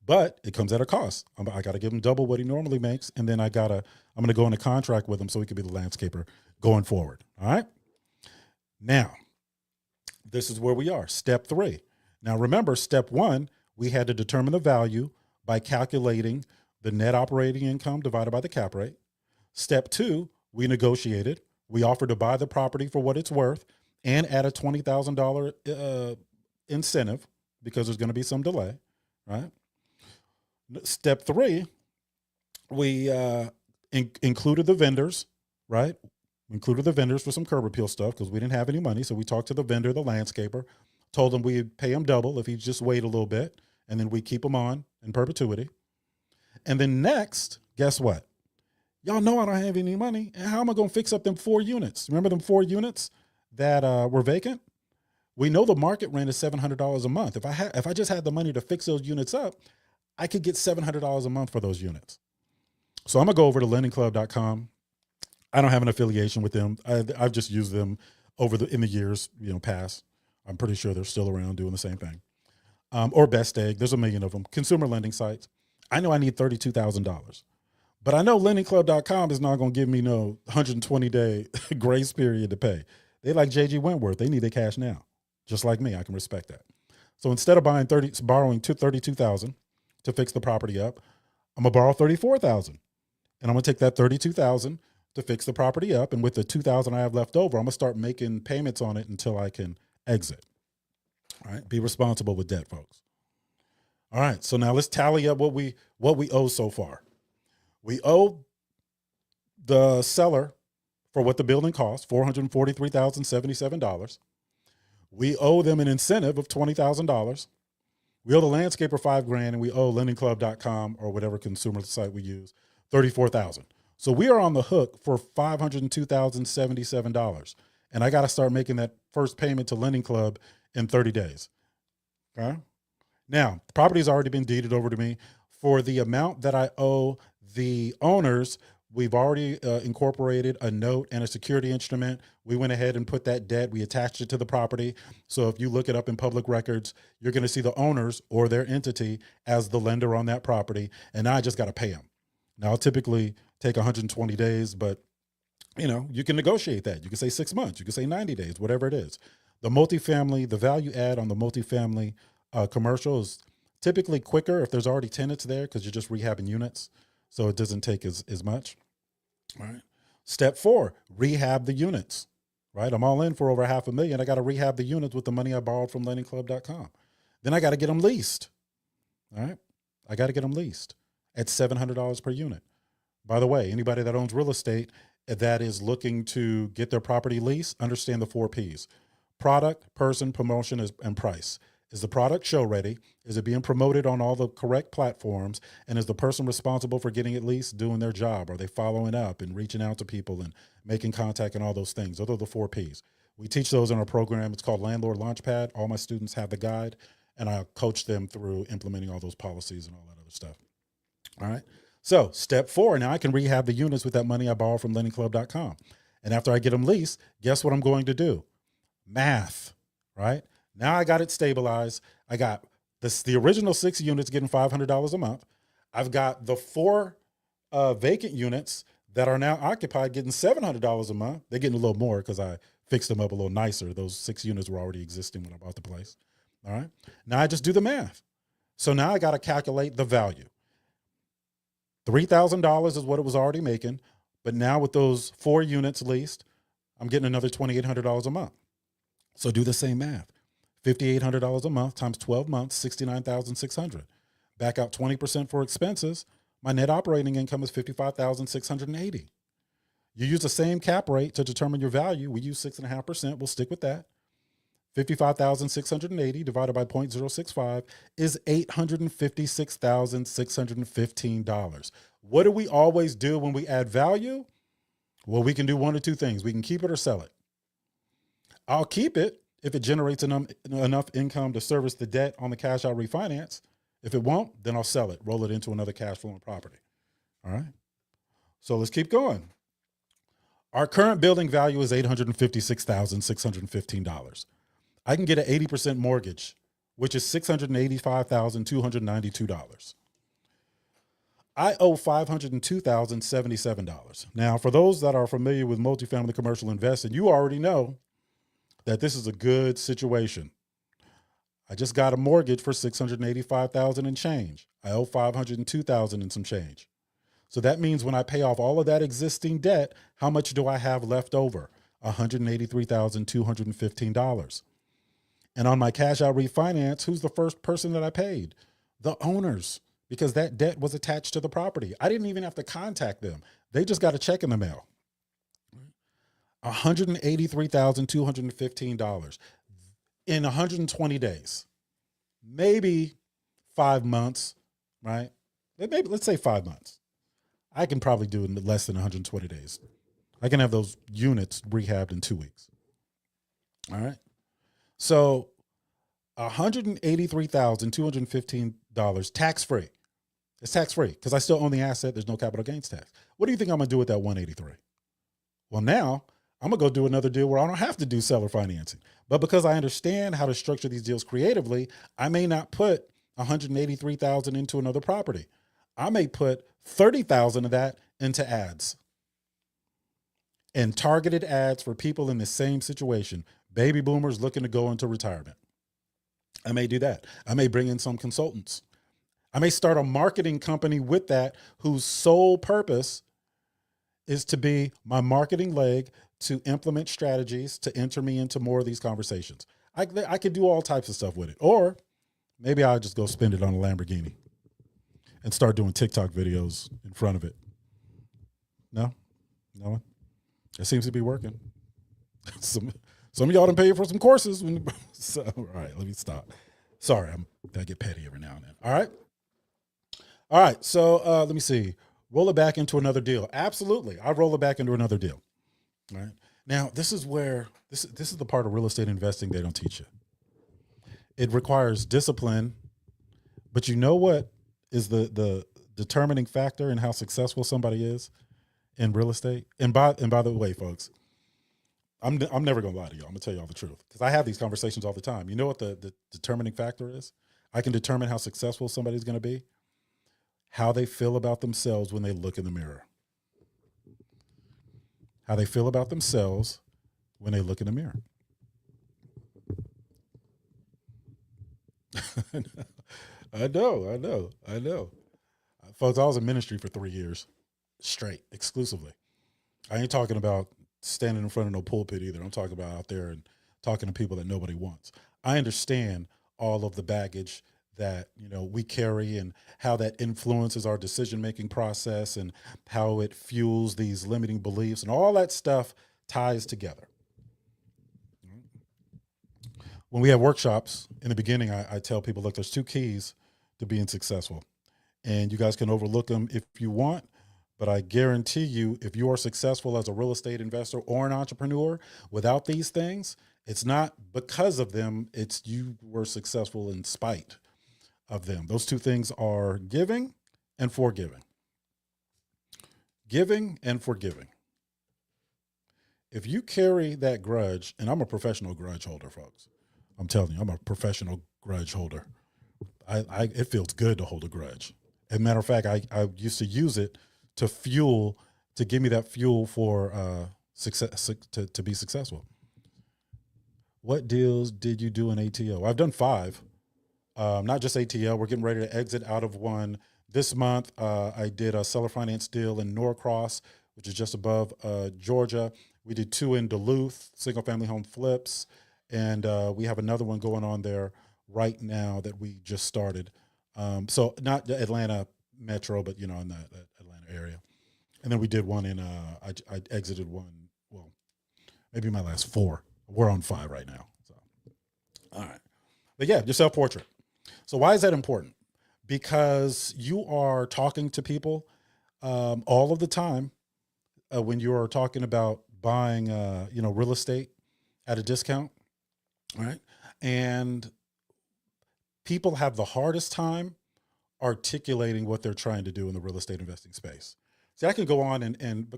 But it comes at a cost. I got to give him double what he normally makes. And then I'm going to go into contract with him so he can be the landscaper going forward. All right. Now, this is where we are. Step 3. Now, remember, step 1, we had to determine the value by calculating the net operating income divided by the cap rate. Step 2, we negotiated. We offered to buy the property for what it's worth and add a $20,000 incentive because there's going to be some delay, right? Step 3, we included the vendors, right? We included the vendors for some curb appeal stuff because we didn't have any money. So we talked to the vendor, the landscaper, told him we'd pay him double if he just wait a little bit, and then we keep him on in perpetuity. And then next, guess what? Y'all know I don't have any money. And how am I going to fix up them 4 units? Remember them 4 units that were vacant? We know the market rent is $700 a month. If I just had the money to fix those units up, I could get $700 a month for those units. So I'm gonna go over to lendingclub.com. I don't have an affiliation with them. I've just used them in the years, past. I'm pretty sure they're still around doing the same thing. Or Best Egg. There's a million of them. Consumer lending sites. I know I need $32,000, but I know lendingclub.com is not going to give me no 120-day grace period to pay. They like JG Wentworth. They need their cash now. Just like me, I can respect that. So instead of borrowing $32,000 to fix the property up, I'm gonna borrow $34,000, and I'm gonna take that $32,000 to fix the property up, and with the $2,000 I have left over, I'm gonna start making payments on it until I can exit. All right, be responsible with debt, folks. All right, so now let's tally up what we owe so far. We owe the seller for what the building costs, $443,077. We owe them an incentive of $20,000. We owe the landscaper $5,000, and we owe lendingclub.com or whatever consumer site we use $34,000. So we are on the hook for $502,077, and I got to start making that first payment to Lending Club in 30 days. Okay. Now the property's already been deeded over to me. For the amount that I owe the owners, we've already incorporated a note and a security instrument. We went ahead and put that debt, we attached it to the property. So if you look it up in public records, you're going to see the owners or their entity as the lender on that property. And now I just got to pay them. Now I'll typically take 120 days, but you can negotiate that. You can say 6 months, you can say 90 days, whatever it is. The multifamily, the value add on the multifamily commercial is typically quicker if there's already tenants there because you're just rehabbing units. So it doesn't take as much. All right. Step 4, rehab the units, right? I'm all in for over $500,000. I got to rehab the units with the money I borrowed from lendingclub.com. Then I got to get them leased. All right. I got to get them leased at $700 per unit. By the way, anybody that owns real estate that is looking to get their property leased, understand the 4 Ps: product, person, promotion, and price. Is the product show ready? Is it being promoted on all the correct platforms? And is the person responsible for getting it leased doing their job? Are they following up and reaching out to people and making contact and all those things? Those are the 4 Ps. We teach those in our program. It's called Landlord Launchpad. All my students have the guide, and I coach them through implementing all those policies and all that other stuff. All right. So step 4, now I can rehab the units with that money I borrowed from lendingclub.com. And after I get them leased, guess what I'm going to do? Math, right? Now I got it stabilized. I got the original 6 units getting $500 a month. I've got the 4 vacant units that are now occupied getting $700 a month. They're getting a little more because I fixed them up a little nicer. Those 6 units were already existing when I bought the place. All right. Now I just do the math. So now I got to calculate the value. $3,000 is what it was already making. But now with those 4 units leased, I'm getting another $2,800 a month. So do the same math. $5,800 a month times 12 months, $69,600. Back out 20% for expenses. My net operating income is $55,680. You use the same cap rate to determine your value. We use 6.5%. We'll stick with that. $55,680 divided by 0.065 is $856,615. What do we always do when we add value? Well, we can do one of 2 things. We can keep it or sell it. I'll keep it if it generates enough income to service the debt on the cash out refinance. If it won't, then I'll sell it, roll it into another cash flowing property. All right. So let's keep going. Our current building value is $856,615. I can get an 80% mortgage, which is $685,292. I owe $502,077. Now, for those that are familiar with multifamily commercial investing, you already know that this is a good situation. I just got a mortgage for $685,000 and change. I owe $502,000 and some change. So that means when I pay off all of that existing debt, how much do I have left over? $183,215. And on my cash out refinance, who's the first person that I paid? The owners. because that debt was attached to the property. I didn't even have to contact them. They just got a check in the mail. $183,215 in 120 days, maybe 5 months, right? Maybe let's say 5 months. I can probably do it in less than 120 days. I can have those units rehabbed in 2 weeks. All right. So $183,215 tax-free. It's tax-free because I still own the asset. There's no capital gains tax. What do you think I'm going to do with that 183? Well, now I'm going to go do another deal where I don't have to do seller financing. But because I understand how to structure these deals creatively, I may not put 183,000 into another property. I may put 30,000 of that into ads and targeted ads for people in the same situation, baby boomers looking to go into retirement. I may do that. I may bring in some consultants. I may start a marketing company with that whose sole purpose is to be my marketing leg to implement strategies to enter me into more of these conversations. I could do all types of stuff with it. Or maybe I'll just go spend it on a Lamborghini and start doing TikTok videos in front of it. No one. It seems to be working. Some of y'all done paid for some courses. So, all right, let me stop. Sorry, I get petty every now and then. All right. So let me see. Roll it back into another deal. Absolutely, I roll it back into another deal. All right. Now, this is where this is the part of real estate investing they don't teach you. It requires discipline, but you know what is the determining factor in how successful somebody is in real estate? And by the way, folks, I'm never gonna lie to y'all. I'm gonna tell y'all the truth because I have these conversations all the time. You know what the determining factor is? I can determine how successful somebody's gonna be. How they feel about themselves when they look in the mirror. How they feel about themselves when they look in the mirror. I know. Folks, I was in ministry for 3 years straight, exclusively. I ain't talking about standing in front of no pulpit either. I'm talking about out there and talking to people that nobody wants. I understand all of the baggage that we carry and how that influences our decision-making process and how it fuels these limiting beliefs and all that stuff ties together. When we have workshops in the beginning, I tell people, look, there's 2 keys to being successful, and you guys can overlook them if you want, but I guarantee you, if you are successful as a real estate investor or an entrepreneur without these things, it's not because of them, it's you were successful in spite of them. Those 2 things are giving and forgiving. Giving and forgiving. If you carry that grudge, and I'm a professional grudge holder, folks. I'm telling you, I'm a professional grudge holder. It feels good to hold a grudge. As a matter of fact, I used to use it to give me that fuel for success, to be successful. What deals did you do in ATL? I've done 5. Not just ATL. We're getting ready to exit out of one this month. I did a seller finance deal in Norcross, which is just above Georgia. We did 2 in Duluth, single family home flips. And we have another one going on there right now that we just started. So not the Atlanta metro, but in that Atlanta area. And then we did one in, I exited one, well, maybe my last 4. We're on 5 right now. So, all right. But yeah, your self-portrait. So why is that important? Because you are talking to people all of the time when you are talking about buying, real estate at a discount, right? And people have the hardest time articulating what they're trying to do in the real estate investing space. See, I can go on and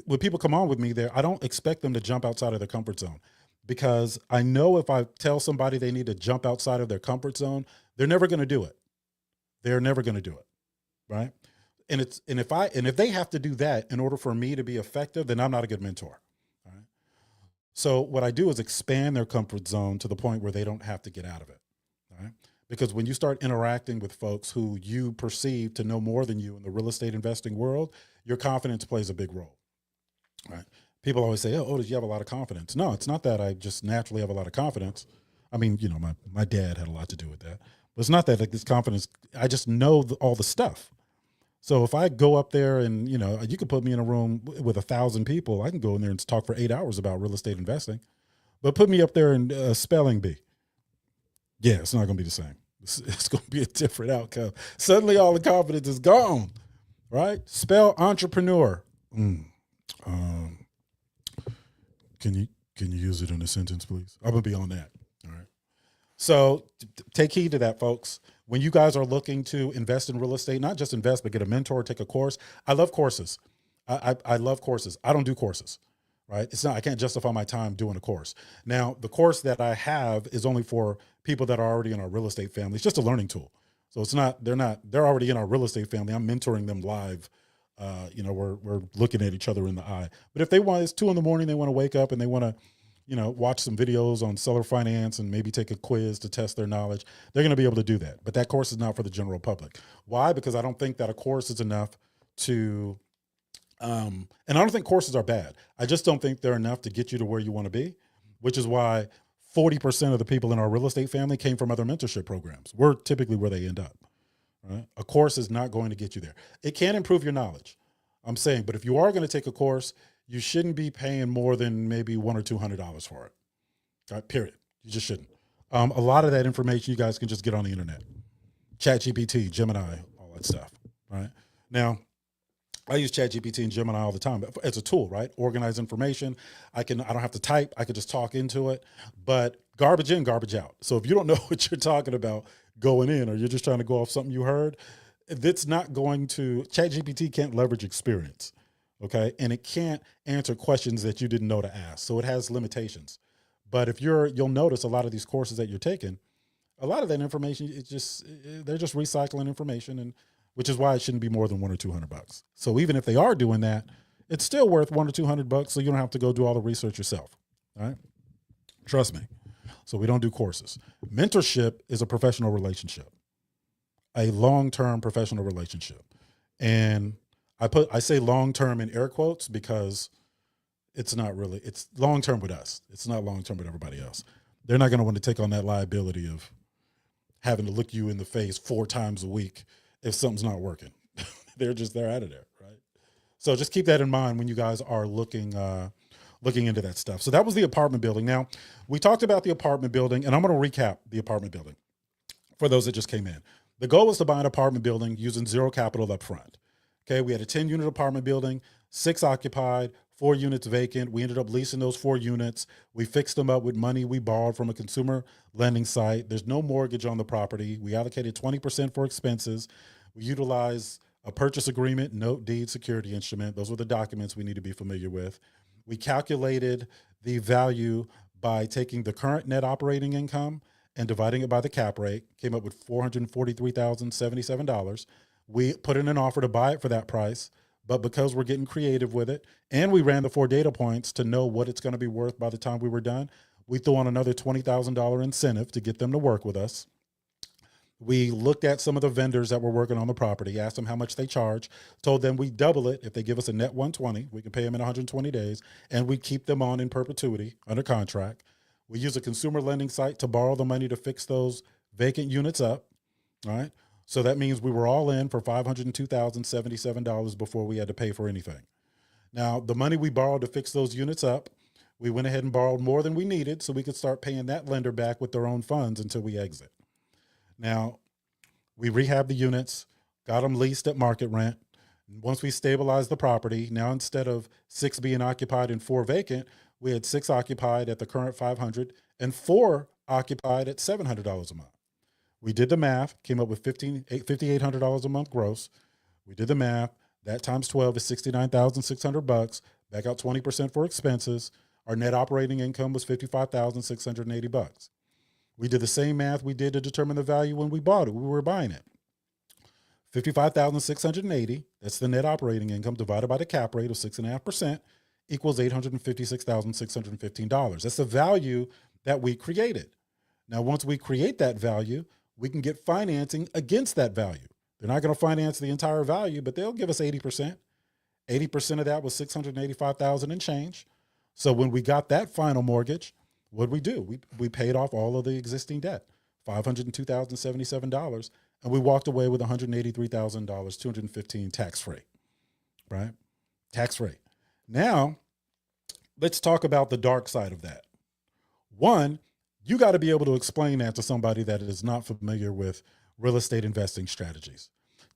when people come on with me there, I don't expect them to jump outside of their comfort zone, because I know if I tell somebody they need to jump outside of their comfort zone, they're never going to do it. They're never going to do it. Right. And if they have to do that in order for me to be effective, then I'm not a good mentor. All right. So what I do is expand their comfort zone to the point where they don't have to get out of it. All right. Because when you start interacting with folks who you perceive to know more than you in the real estate investing world, your confidence plays a big role. Right. People always say, oh, did you have a lot of confidence? No, it's not that I just naturally have a lot of confidence. I mean, my dad had a lot to do with that. It's not that like this confidence. I just know all the stuff. So if I go up there and, you could put me in a room with 1,000 people, I can go in there and talk for 8 hours about real estate investing. But put me up there in spelling bee. Yeah, it's not going to be the same. It's going to be a different outcome. Suddenly all the confidence is gone, right? Spell entrepreneur. Can you use it in a sentence, please? I'm going to be on that. All right. So take heed to that, folks. When you guys are looking to invest in real estate, not just invest, but get a mentor, take a course. I love courses. I love courses. I don't do courses, right? I can't justify my time doing a course. Now, the course that I have is only for people that are already in our real estate family. It's just a learning tool. So they're already in our real estate family. I'm mentoring them live. We're looking at each other in the eye. But if it's 2 a.m, they want to wake up and they want to, watch some videos on seller finance and maybe take a quiz to test their knowledge, they're going to be able to do that. But that course is not for the general public. Why? Because I don't think that a course is enough to, and I don't think courses are bad. I just don't think they're enough to get you to where you want to be, which is why 40% of the people in our real estate family came from other mentorship programs. We're typically where they end up. Right? A course is not going to get you there. It can improve your knowledge, I'm saying, but if you are going to take a course, you shouldn't be paying more than maybe $100 or $200 for it. Right? Period. You just shouldn't. A lot of that information you guys can just get on the internet. ChatGPT, Gemini, all that stuff. Right? Now, I use ChatGPT and Gemini all the time. It's a tool, right? Organize information. I don't have to type. I could just talk into it. But garbage in, garbage out. So if you don't know what you're talking about going in, or you're just trying to go off something you heard, that's not going to. ChatGPT can't leverage experience, okay? And it can't answer questions that you didn't know to ask. So it has limitations. But you'll notice a lot of these courses that you're taking, a lot of that information, they're just recycling information, and which is why it shouldn't be more than $100 or $200. So even if they are doing that, it's still worth $100 or $200. So you don't have to go do all the research yourself. All right. Trust me. So we don't do courses. Mentorship is a professional relationship, a long-term professional relationship. And I say long-term in air quotes because it's long-term with us. It's not long-term with everybody else. They're not going to want to take on that liability of having to look you in the face 4 times a week if something's not working. They're out of there, right? So just keep that in mind when you guys are looking into that stuff. So that was the apartment building. Now, we talked about the apartment building, and I'm going to recap the apartment building for those that just came in. The goal was to buy an apartment building using zero capital up front. Okay, we had a 10-unit apartment building, 6 occupied, 4 units vacant. We ended up leasing those 4 units. We fixed them up with money we borrowed from a consumer lending site. There's no mortgage on the property. We allocated 20% for expenses. We utilized a purchase agreement, note, deed, security instrument. Those were the documents we need to be familiar with. We calculated the value by taking the current net operating income and dividing it by the cap rate, came up with $443,077. We put in an offer to buy it for that price, but because we're getting creative with it, and we ran the 4 data points to know what it's going to be worth by the time we were done, we threw on another $20,000 incentive to get them to work with us. We looked at some of the vendors that were working on the property, asked them how much they charge, told them we double it if they give us a net 120. We can pay them in 120 days, and we keep them on in perpetuity under contract. We use a consumer lending site to borrow the money to fix those vacant units up. All right. So that means we were all in for $502,077 before we had to pay for anything. Now, the money we borrowed to fix those units up, we went ahead and borrowed more than we needed so we could start paying that lender back with their own funds until we exit. Now, we rehabbed the units, got them leased at market rent. Once we stabilized the property, now instead of 6 being occupied and 4 vacant, we had 6 occupied at the current $500 and 4 occupied at $700 a month. We did the math, came up with $5,800 a month gross. We did the math. That times 12 is $69,600. Back out 20% for expenses. Our net operating income was $55,680. We did the same math we did to determine the value when we bought it. We were buying it. $55,680. That's the net operating income divided by the cap rate of 6.5% equals $856,615. That's the value that we created. Now, once we create that value, we can get financing against that value. They're not going to finance the entire value, but they'll give us 80%. 80% of that was $685,000 and change. So when we got that final mortgage, what did we do? We paid off all of the existing debt. $502,077, and we walked away with $183,000, $215 tax-free, right? Tax-free. Now, let's talk about the dark side of that. One, you got to be able to explain that to somebody that is not familiar with real estate investing strategies.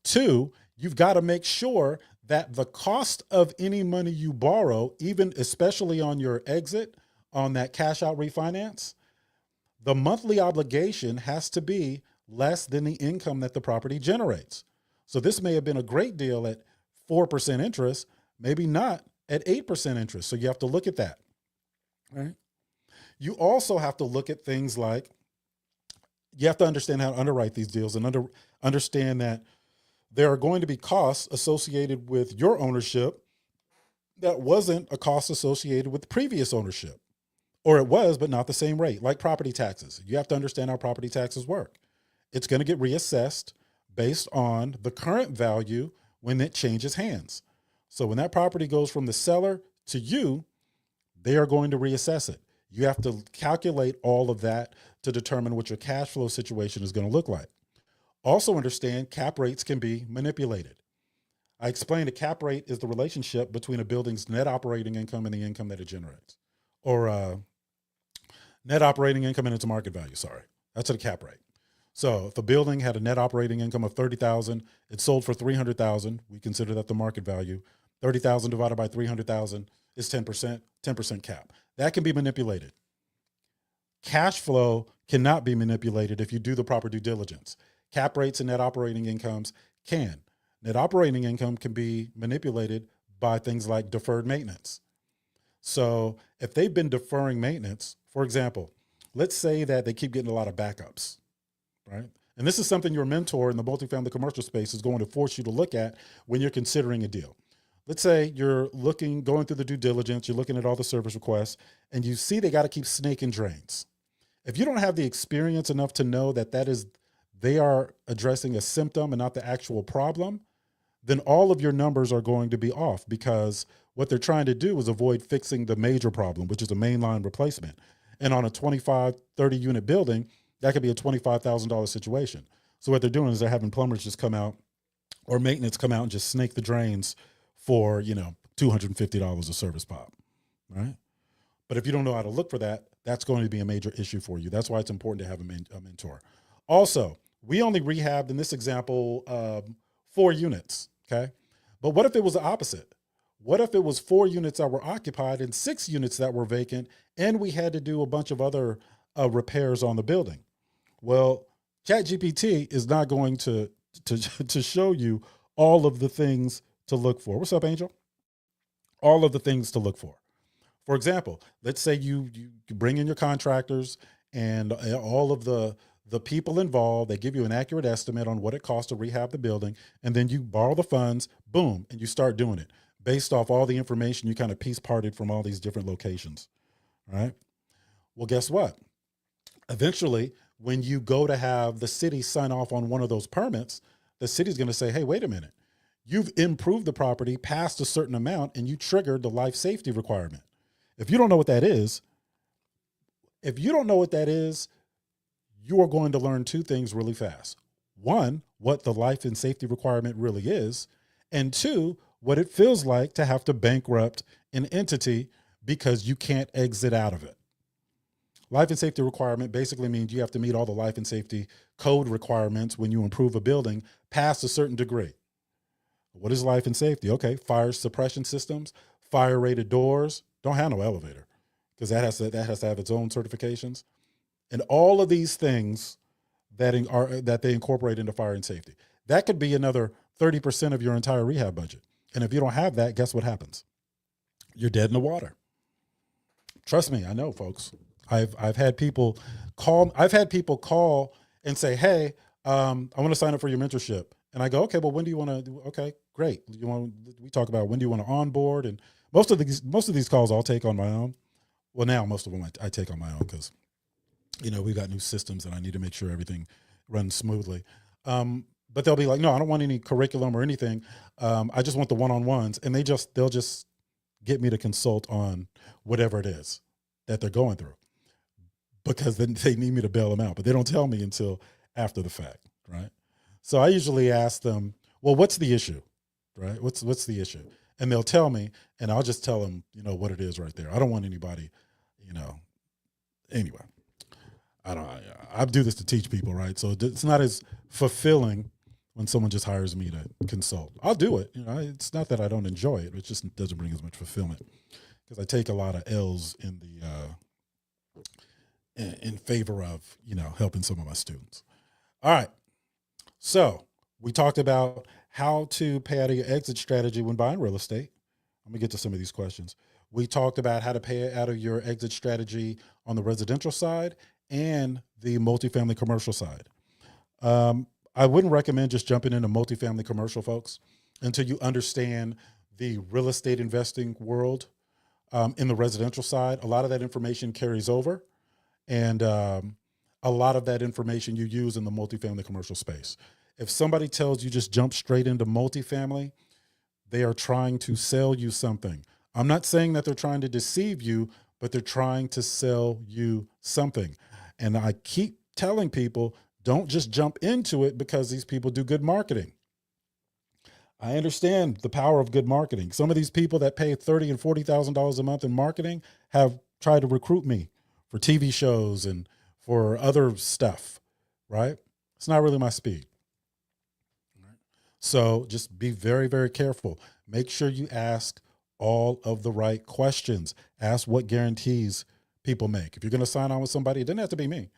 Two, you've got to make sure that the cost of any money you borrow, even especially on your exit, on that cash out refinance, the monthly obligation has to be less than the income that the property generates. So this may have been a great deal at 4% interest, maybe not at 8% interest. So you have to look at that, right? You also have to look at things like, you have to understand how to underwrite these deals and understand that there are going to be costs associated with your ownership that wasn't a cost associated with previous ownership, or it was, but not the same rate, like property taxes. You have to understand how property taxes work. It's going to get reassessed based on the current value when it changes hands. So when that property goes from the seller to you, they are going to reassess it. You have to calculate all of that to determine what your cash flow situation is going to look like. Also understand cap rates can be manipulated. I explained a cap rate is the relationship between a building's net operating income and the income that it generates, or net operating income and its market value. Sorry, that's a cap rate. So if a building had a net operating income of $30,000, it sold for $300,000. We consider that the market value. $30,000 divided by $300,000 is 10%. 10% cap. That can be manipulated. Cash flow cannot be manipulated if you do the proper due diligence. Cap rates and net operating incomes can. Net operating income can be manipulated by things like deferred maintenance. So if they've been deferring maintenance, for example, let's say that they keep getting a lot of backups, right? And this is something your mentor in the multifamily commercial space is going to force you to look at when you're considering a deal. Let's say you're going through the due diligence, you're looking at all the service requests, and you see they got to keep snaking drains. If you don't have the experience enough to know that they are addressing a symptom and not the actual problem, then all of your numbers are going to be off, because what they're trying to do is avoid fixing the major problem, which is a mainline replacement. And on a 25, 30 unit building, that could be a $25,000 situation. So what they're doing is they're having plumbers just come out, or maintenance come out and just snake the drains for, $250 a service pop, right? But if you don't know how to look for that, that's going to be a major issue for you. That's why it's important to have a mentor. Also, we only rehabbed in this example 4 units, okay? But what if it was the opposite? What if it was 4 units that were occupied and 6 units that were vacant, and we had to do a bunch of other repairs on the building? Well, ChatGPT is not going to show you all of the things to look for. What's up, Angel? All of the things to look for. For example, let's say you bring in your contractors and all of the people involved. They give you an accurate estimate on what it costs to rehab the building, and then you borrow the funds, boom, and you start doing it based off all the information you kind of piece parted from all these different locations, right? Well, guess what? Eventually, when you go to have the city sign off on one of those permits, the city's going to say, hey, wait a minute. You've improved the property past a certain amount and you triggered the life safety requirement. If you don't know what that is, you are going to learn 2 things really fast. 1, what the life and safety requirement really is, and 2, what it feels like to have to bankrupt an entity because you can't exit out of it. Life and safety requirement basically means you have to meet all the life and safety code requirements when you improve a building past a certain degree. What is life and safety? Okay, fire suppression systems, fire rated doors, don't have no elevator because that has to have its own certifications. And all of these things that they incorporate into fire and safety. That could be another 30% of your entire rehab budget. And if you don't have that, guess what happens? You're dead in the water. Trust me, I know, folks. I've had people call and say, hey, I want to sign up for your mentorship. And I go, okay, well, when do you want to do? Okay, great. We talk about when do you want to onboard? And most of these calls I'll take on my own. Well, now most of them I take on my own because, we've got new systems and I need to make sure everything runs smoothly. But they'll be like, no, I don't want any curriculum or anything. I just want the one-on-ones. And they'll just get me to consult on whatever it is that they're going through. because then they need me to bail them out, but they don't tell me until after the fact, right? So I usually ask them, well, what's the issue, right? What's the issue? And they'll tell me, and I'll just tell them, what it is right there. I don't want anybody, anyway. I do this to teach people, right? So it's not as fulfilling when someone just hires me to consult. I'll do it. It's not that I don't enjoy it. It just doesn't bring as much fulfillment because I take a lot of L's in favor of, helping some of my students. All right. So we talked about how to pay out of your exit strategy when buying real estate. Let me get to some of these questions. We talked about how to pay out of your exit strategy on the residential side and the multifamily commercial side. I wouldn't recommend just jumping into multifamily commercial, folks, until you understand the real estate investing world. In the residential side, a lot of that information carries over, and a lot of that information you use in the multifamily commercial space. If somebody tells you just jump straight into multifamily, they are trying to sell you something. I'm not saying that they're trying to deceive you, but they're trying to sell you something. And I keep telling people, don't just jump into it because these people do good marketing. I understand the power of good marketing. Some of these people that pay $30,000 and $40,000 a month in marketing have tried to recruit me for TV shows and for other stuff, right? It's not really my speed. So just be very, very careful. Make sure you ask all of the right questions. Ask what guarantees people make. If you're going to sign on with somebody, it doesn't have to be me,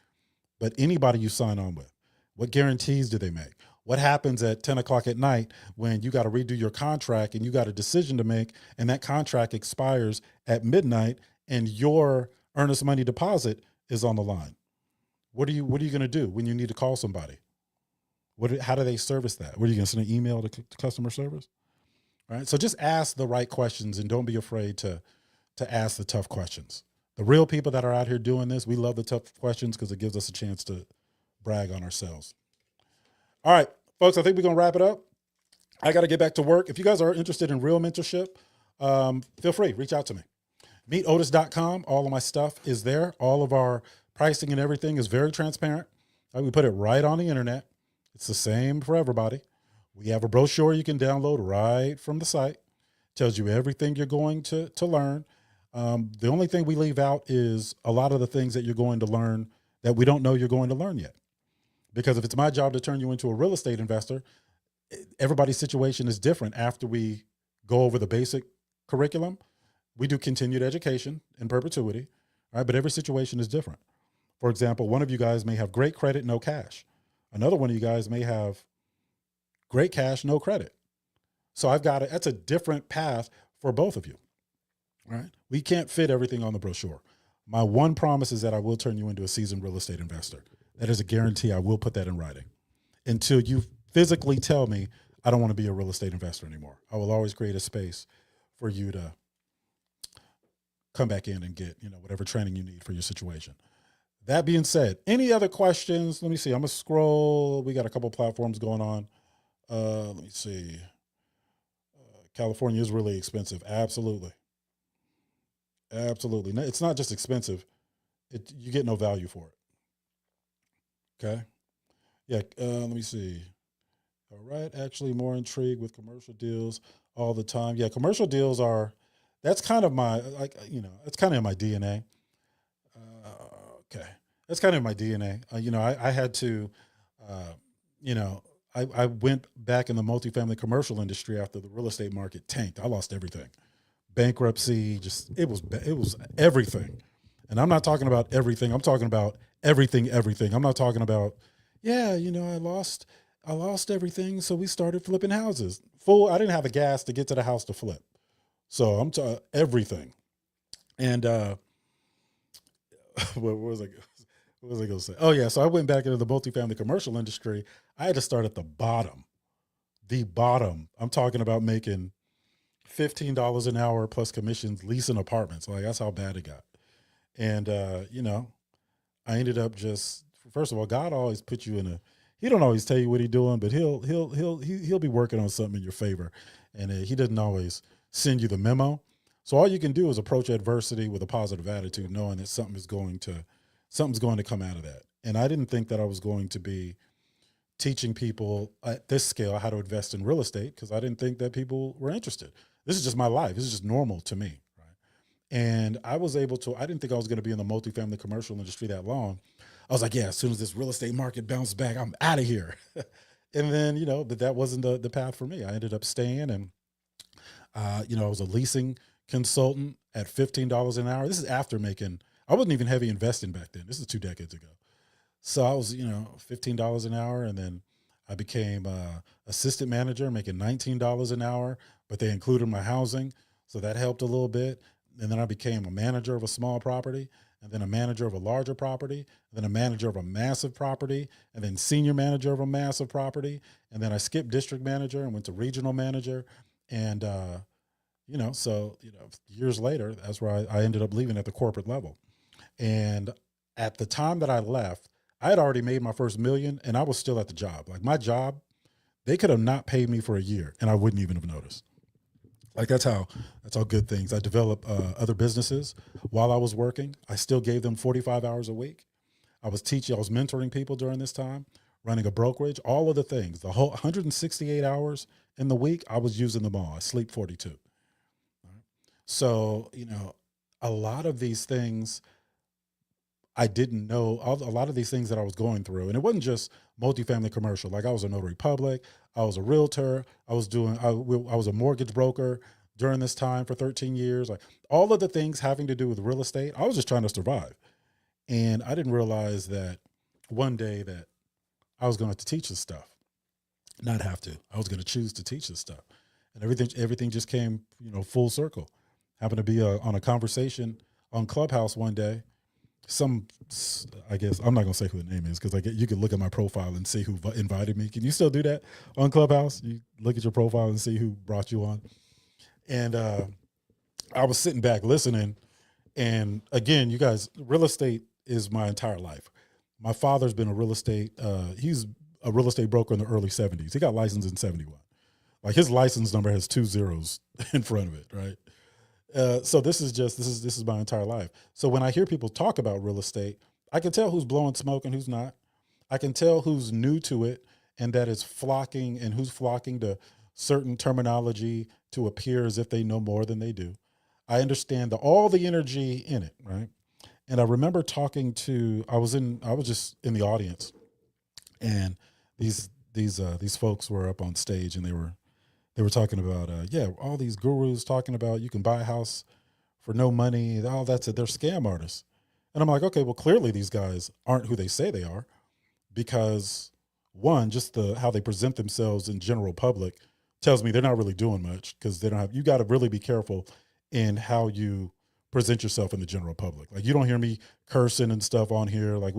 but anybody you sign on with, what guarantees do they make? What happens at 10 o'clock at night when you got to redo your contract and you got a decision to make and that contract expires at midnight and your earnest money deposit is on the line? What are you going to do when you need to call somebody? How do they service that? What are you going to send an email to customer service? All right. So just ask the right questions and don't be afraid to ask the tough questions. The real people that are out here doing this, we love the tough questions because it gives us a chance to brag on ourselves. All right, folks, I think we're going to wrap it up. I got to get back to work. If you guys are interested in real mentorship, feel free, reach out to me. MeetOtis.com. All of my stuff is there. All of our pricing and everything is very transparent. We put it right on the internet. It's the same for everybody. We have a brochure you can download right from the site. Tells you everything you're going to learn. The only thing we leave out is a lot of the things that you're going to learn that we don't know you're going to learn yet. Because if it's my job to turn you into a real estate investor, everybody's situation is different after we go over the basic curriculum. We do continued education in perpetuity, all right? But every situation is different. For example, one of you guys may have great credit, no cash. Another one of you guys may have great cash, no credit. So that's a different path for both of you, all right? We can't fit everything on the brochure. My one promise is that I will turn you into a seasoned real estate investor. That is a guarantee. I will put that in writing until you physically tell me I don't want to be a real estate investor anymore. I will always create a space for you to come back in and get, whatever training you need for your situation. That being said, any other questions? Let me see. I'm going to scroll. We got a couple platforms going on. Let me see. California is really expensive. Absolutely. Absolutely. No, it's not just expensive. You get no value for it. Okay. Yeah. Let me see. All right. Actually more intrigued with commercial deals all the time. Yeah. Commercial deals that's kind of my, it's kind of in my DNA. Okay. That's kind of my DNA. I had to, I went back in the multifamily commercial industry after the real estate market tanked. I lost everything. Bankruptcy, it was everything. And I'm not talking about everything. I'm talking about everything. I'm not talking about, I lost everything. So we started flipping houses. I didn't have the gas to get to the house to flip. So I'm talking everything. And, what was I going to say? Oh yeah. So I went back into the multifamily commercial industry. I had to start at the bottom. I'm talking about making $15 an hour plus commissions, leasing apartments. Like that's how bad it got. And, I ended up first of all, God always put you he don't always tell you what he's doing, but he'll be working on something in your favor. And he doesn't always send you the memo. So all you can do is approach adversity with a positive attitude, knowing that something is going something's going to come out of that. And I didn't think that I was going to be teaching people at this scale how to invest in real estate because I didn't think that people were interested. This is just my life. This is just normal to me. Right. And I was able to, I didn't think I was going to be in the multifamily commercial industry that long. I was like, yeah, as soon as this real estate market bounced back, I'm out of here. And then, but that wasn't the path for me. I ended up staying and, I was a leasing consultant at $15 an hour. This is after making, I wasn't even heavy investing back then. This is 2 decades ago. So I was, $15 an hour. And then I became assistant manager making $19 an hour, but they included my housing. So that helped a little bit. And then I became a manager of a small property, and then a manager of a larger property, and then a manager of a massive property, and then senior manager of a massive property. And then I skipped district manager and went to regional manager. And, years later, that's where I ended up leaving at the corporate level. And at the time that I left, I had already made my first million and I was still at the job. Like my job, they could have not paid me for a year and I wouldn't even have noticed. Like that's how good things. I developed other businesses while I was working. I still gave them 45 hours a week. I was teaching, I was mentoring people during this time, running a brokerage, all of the things, the whole 168 hours in the week, I was using them all. I sleep 42. Right? So, a lot of these things I didn't know, a lot of these things that I was going through. And it wasn't just multifamily commercial. Like I was a notary public, I was a realtor, I was a mortgage broker during this time for 13 years. Like all of the things having to do with real estate, I was just trying to survive. And I didn't realize that one day that I was going to have to teach this stuff. Not have to. I was going to choose to teach this stuff. And everything just came, full circle. Happened to be on a conversation on Clubhouse one day. I guess I'm not going to say who the name is because you can look at my profile and see who invited me. Can you still do that on Clubhouse? You look at your profile and see who brought you on. And I was sitting back listening. And again, you guys, real estate is my entire life. My father's been he's a real estate broker in the early 70s. He got licensed in 71. Like his license number has 2 zeros in front of it, right? So this is my entire life. So when I hear people talk about real estate, I can tell who's blowing smoke and who's not. I can tell who's new to it and that it's flocking and who's flocking to certain terminology to appear as if they know more than they do. I understand all the energy in it, right? And I remember talking I was just in the audience, and these folks were up on stage, and they were talking about all these gurus talking about you can buy a house for no money. Oh, that's it. They're scam artists, and I'm like, okay, well, clearly these guys aren't who they say they are, because one, just how they present themselves in general public tells me they're not really doing much because they don't have. You got to really be careful in how you present yourself in the general public. Like you don't hear me cursing and stuff on here. Like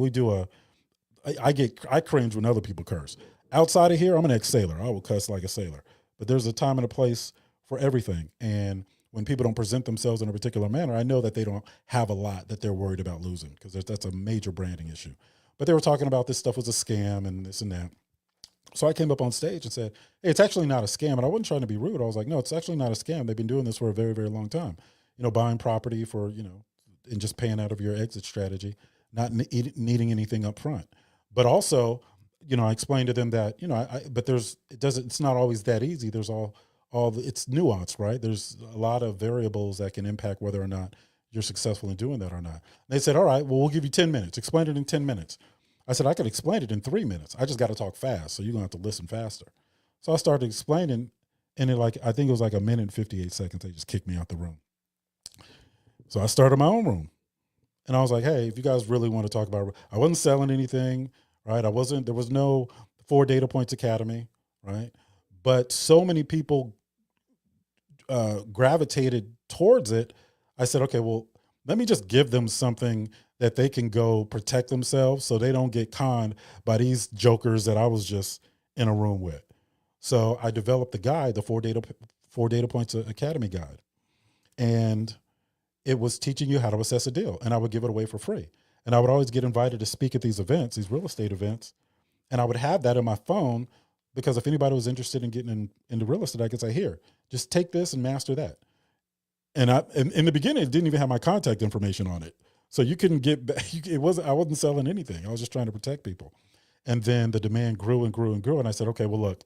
I cringe when other people curse. Outside of here, I'm an ex-sailor. I will cuss like a sailor. But there's a time and a place for everything. And when people don't present themselves in a particular manner, I know that they don't have a lot that they're worried about losing because that's a major branding issue. But they were talking about this stuff was a scam and this and that. So I came up on stage and said, hey, it's actually not a scam. And I wasn't trying to be rude. I was like, no, it's actually not a scam. They've been doing this for a very, very long time. Buying property for, and just paying out of your exit strategy, not needing anything up front. But also, I explained to them that, it's not always that easy. There's it's nuanced, right? There's a lot of variables that can impact whether or not you're successful in doing that or not. And they said, all right, well, we'll give you 10 minutes. Explain it in 10 minutes. I said, I could explain it in 3 minutes. I just got to talk fast. So you're going to have to listen faster. So I started explaining, and I think it was like a minute and 58 seconds. They just kicked me out the room. So I started my own room, and I was like, hey, if you guys really want to talk about, I wasn't selling anything, right? there was no 4 Data Points Academy, right? But so many people gravitated towards it. I said, okay, well, let me just give them something that they can go protect themselves so they don't get conned by these jokers that I was just in a room with. So I developed the guide, the 4 Data Points Academy guide. And it was teaching you how to assess a deal, and I would give it away for free. And I would always get invited to speak at these events, these real estate events. And I would have that in my phone because if anybody was interested in getting into real estate, I could say, here, just take this and master that. And in the beginning, it didn't even have my contact information on it. So you couldn't get back. I wasn't selling anything. I was just trying to protect people. And then the demand grew and grew and grew. And I said, okay, well, look,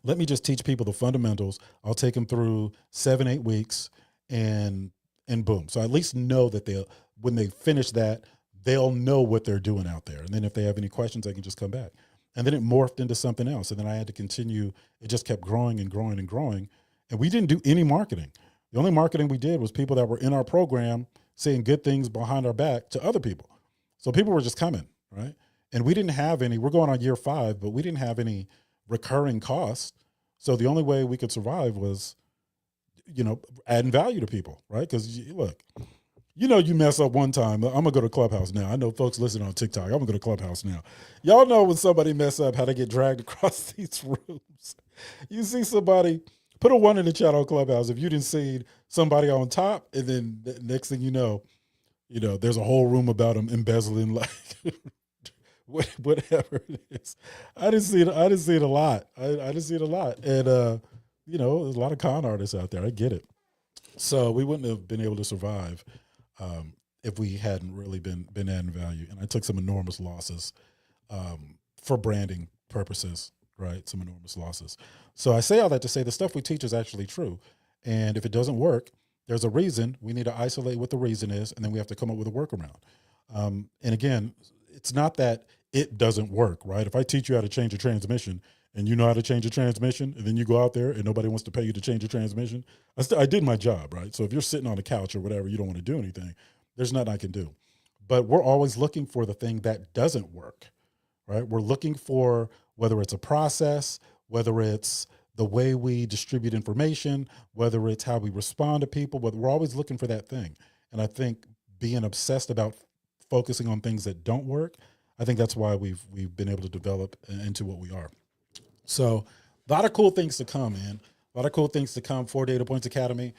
let me just teach people the fundamentals. I'll take them through 7-8 weeks and boom. So I at least know that when they finish that, they'll know what they're doing out there. And then if they have any questions, they can just come back. And then it morphed into something else. And then I had to continue. It just kept growing and growing and growing. And we didn't do any marketing. The only marketing we did was people that were in our program saying good things behind our back to other people. So people were just coming, right? And we didn't have any, we're going on year 5, but we didn't have any recurring costs. So the only way we could survive was, adding value to people, right? Because look, you mess up one time. I'm gonna go to Clubhouse now. I know folks listening on TikTok. I'm gonna go to Clubhouse now. Y'all know when somebody mess up, how they get dragged across these rooms. You see somebody, put a 1 in the chat on Clubhouse if you didn't see somebody on top, and then the next thing you know, there's a whole room about them embezzling, like whatever it is. I didn't see it a lot. I didn't see it a lot, and there's a lot of con artists out there. I get it. So we wouldn't have been able to survive if we hadn't really been adding value. And I took some enormous losses for branding purposes, right? Some enormous losses. So I say all that to say the stuff we teach is actually true. And if it doesn't work, there's a reason. We need to isolate what the reason is, and then we have to come up with a workaround. And again, it's not that it doesn't work, right? If I teach you how to change a transmission and you know how to change a transmission, and then you go out there and nobody wants to pay you to change a transmission, I did my job, right? So if you're sitting on the couch or whatever, you don't want to do anything, there's nothing I can do. But we're always looking for the thing that doesn't work, right? We're looking for whether it's a process, whether it's the way we distribute information, whether it's how we respond to people, but we're always looking for that thing. And I think being obsessed about focusing on things that don't work, I think that's why we've been able to develop into what we are. So a lot of cool things to come, man. A lot of cool things to come for Data Points Academy.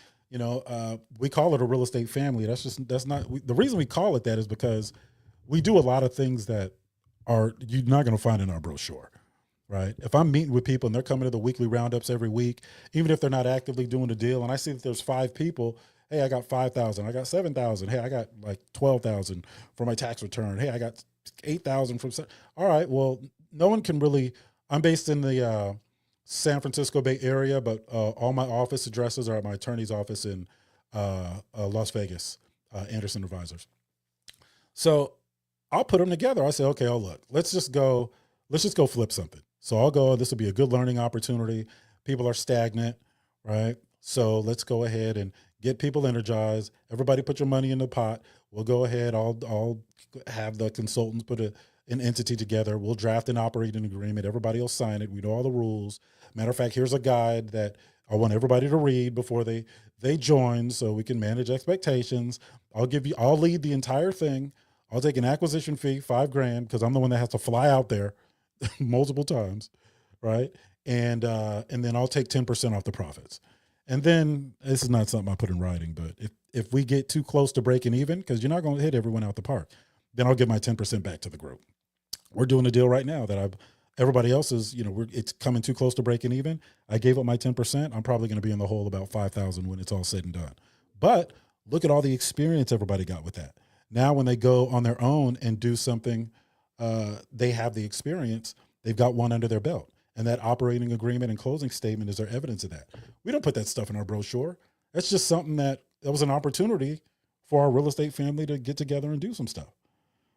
We call it a real estate family. The reason we call it that is because we do a lot of things that you're not going to find in our brochure, right? If I'm meeting with people and they're coming to the weekly roundups every week, even if they're not actively doing the deal, and I see that there's 5 people, hey, I got 5,000, I got 7,000, hey, I got like 12,000 for my tax return, hey, I got 8,000 from, all right, well, no one can really, I'm based in the San Francisco Bay Area, but all my office addresses are at my attorney's office in Las Vegas, Anderson Advisors. So I'll put them together. I say, okay, look, let's just go flip something. So I'll go, this will be a good learning opportunity. People are stagnant, right? So let's go ahead and get people energized. Everybody put your money in the pot. We'll go ahead. I'll have the consultants put an entity together. We'll draft an operating agreement. Everybody will sign it. We know all the rules. Matter of fact, here's a guide that I want everybody to read before they join so we can manage expectations. I'll lead the entire thing. I'll take an acquisition fee, $5,000, because I'm the one that has to fly out there multiple times, right? And then I'll take 10% off the profits. And then this is not something I put in writing, but if we get too close to breaking even, because you're not going to hit everyone out the park, then I'll give my 10% back to the group. We're doing a deal right now that everybody else is, it's coming too close to breaking even. I gave up my 10%. I'm probably going to be in the hole about 5,000 when it's all said and done. But look at all the experience everybody got with that. Now, when they go on their own and do something, they have the experience. They've got one under their belt. And that operating agreement and closing statement is their evidence of that. We don't put that stuff in our brochure. That's just something that was an opportunity for our real estate family to get together and do some stuff.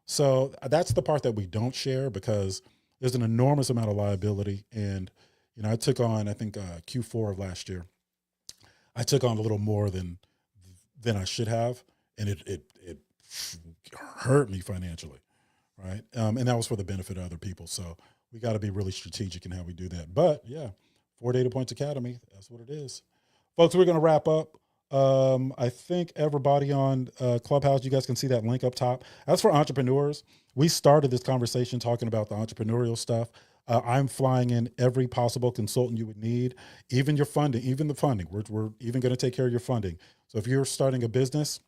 So that's the part that we don't share because there's an enormous amount of liability. And, I took on, I think Q4 of last year, I took on a little more than I should have. And it hurt me financially. Right. And that was for the benefit of other people. So we got to be really strategic in how we do that. But yeah, 4 Data Points Academy, that's what it is. Folks, we're going to wrap up. I think everybody on Clubhouse, you guys can see that link up top. That's for entrepreneurs. We started this conversation talking about the entrepreneurial stuff. I'm flying in every possible consultant you would need, even your funding, even the funding. We're even going to take care of your funding. So if you're starting a business,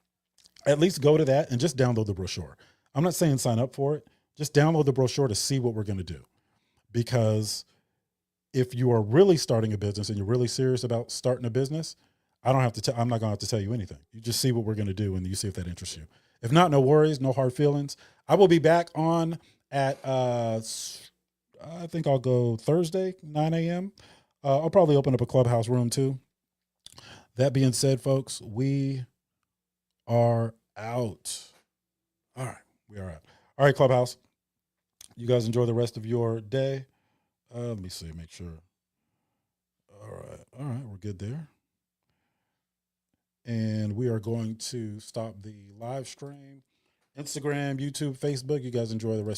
at least go to that and just download the brochure. I'm not saying sign up for it. Just download the brochure to see what we're going to do. Because if you are really starting a business and you're really serious about starting a business, I'm not going to have to tell you anything. You just see what we're going to do and you see if that interests you. If not, no worries, no hard feelings. I will be back on at, I think I'll go Thursday, 9 a.m. I'll probably open up a Clubhouse room too. That being said, folks, we are out. All right. We are out. All right, Clubhouse. You guys enjoy the rest of your day. Let me see, make sure. All right. All right. We're good there. And we are going to stop the live stream. Instagram, YouTube, Facebook. You guys enjoy the rest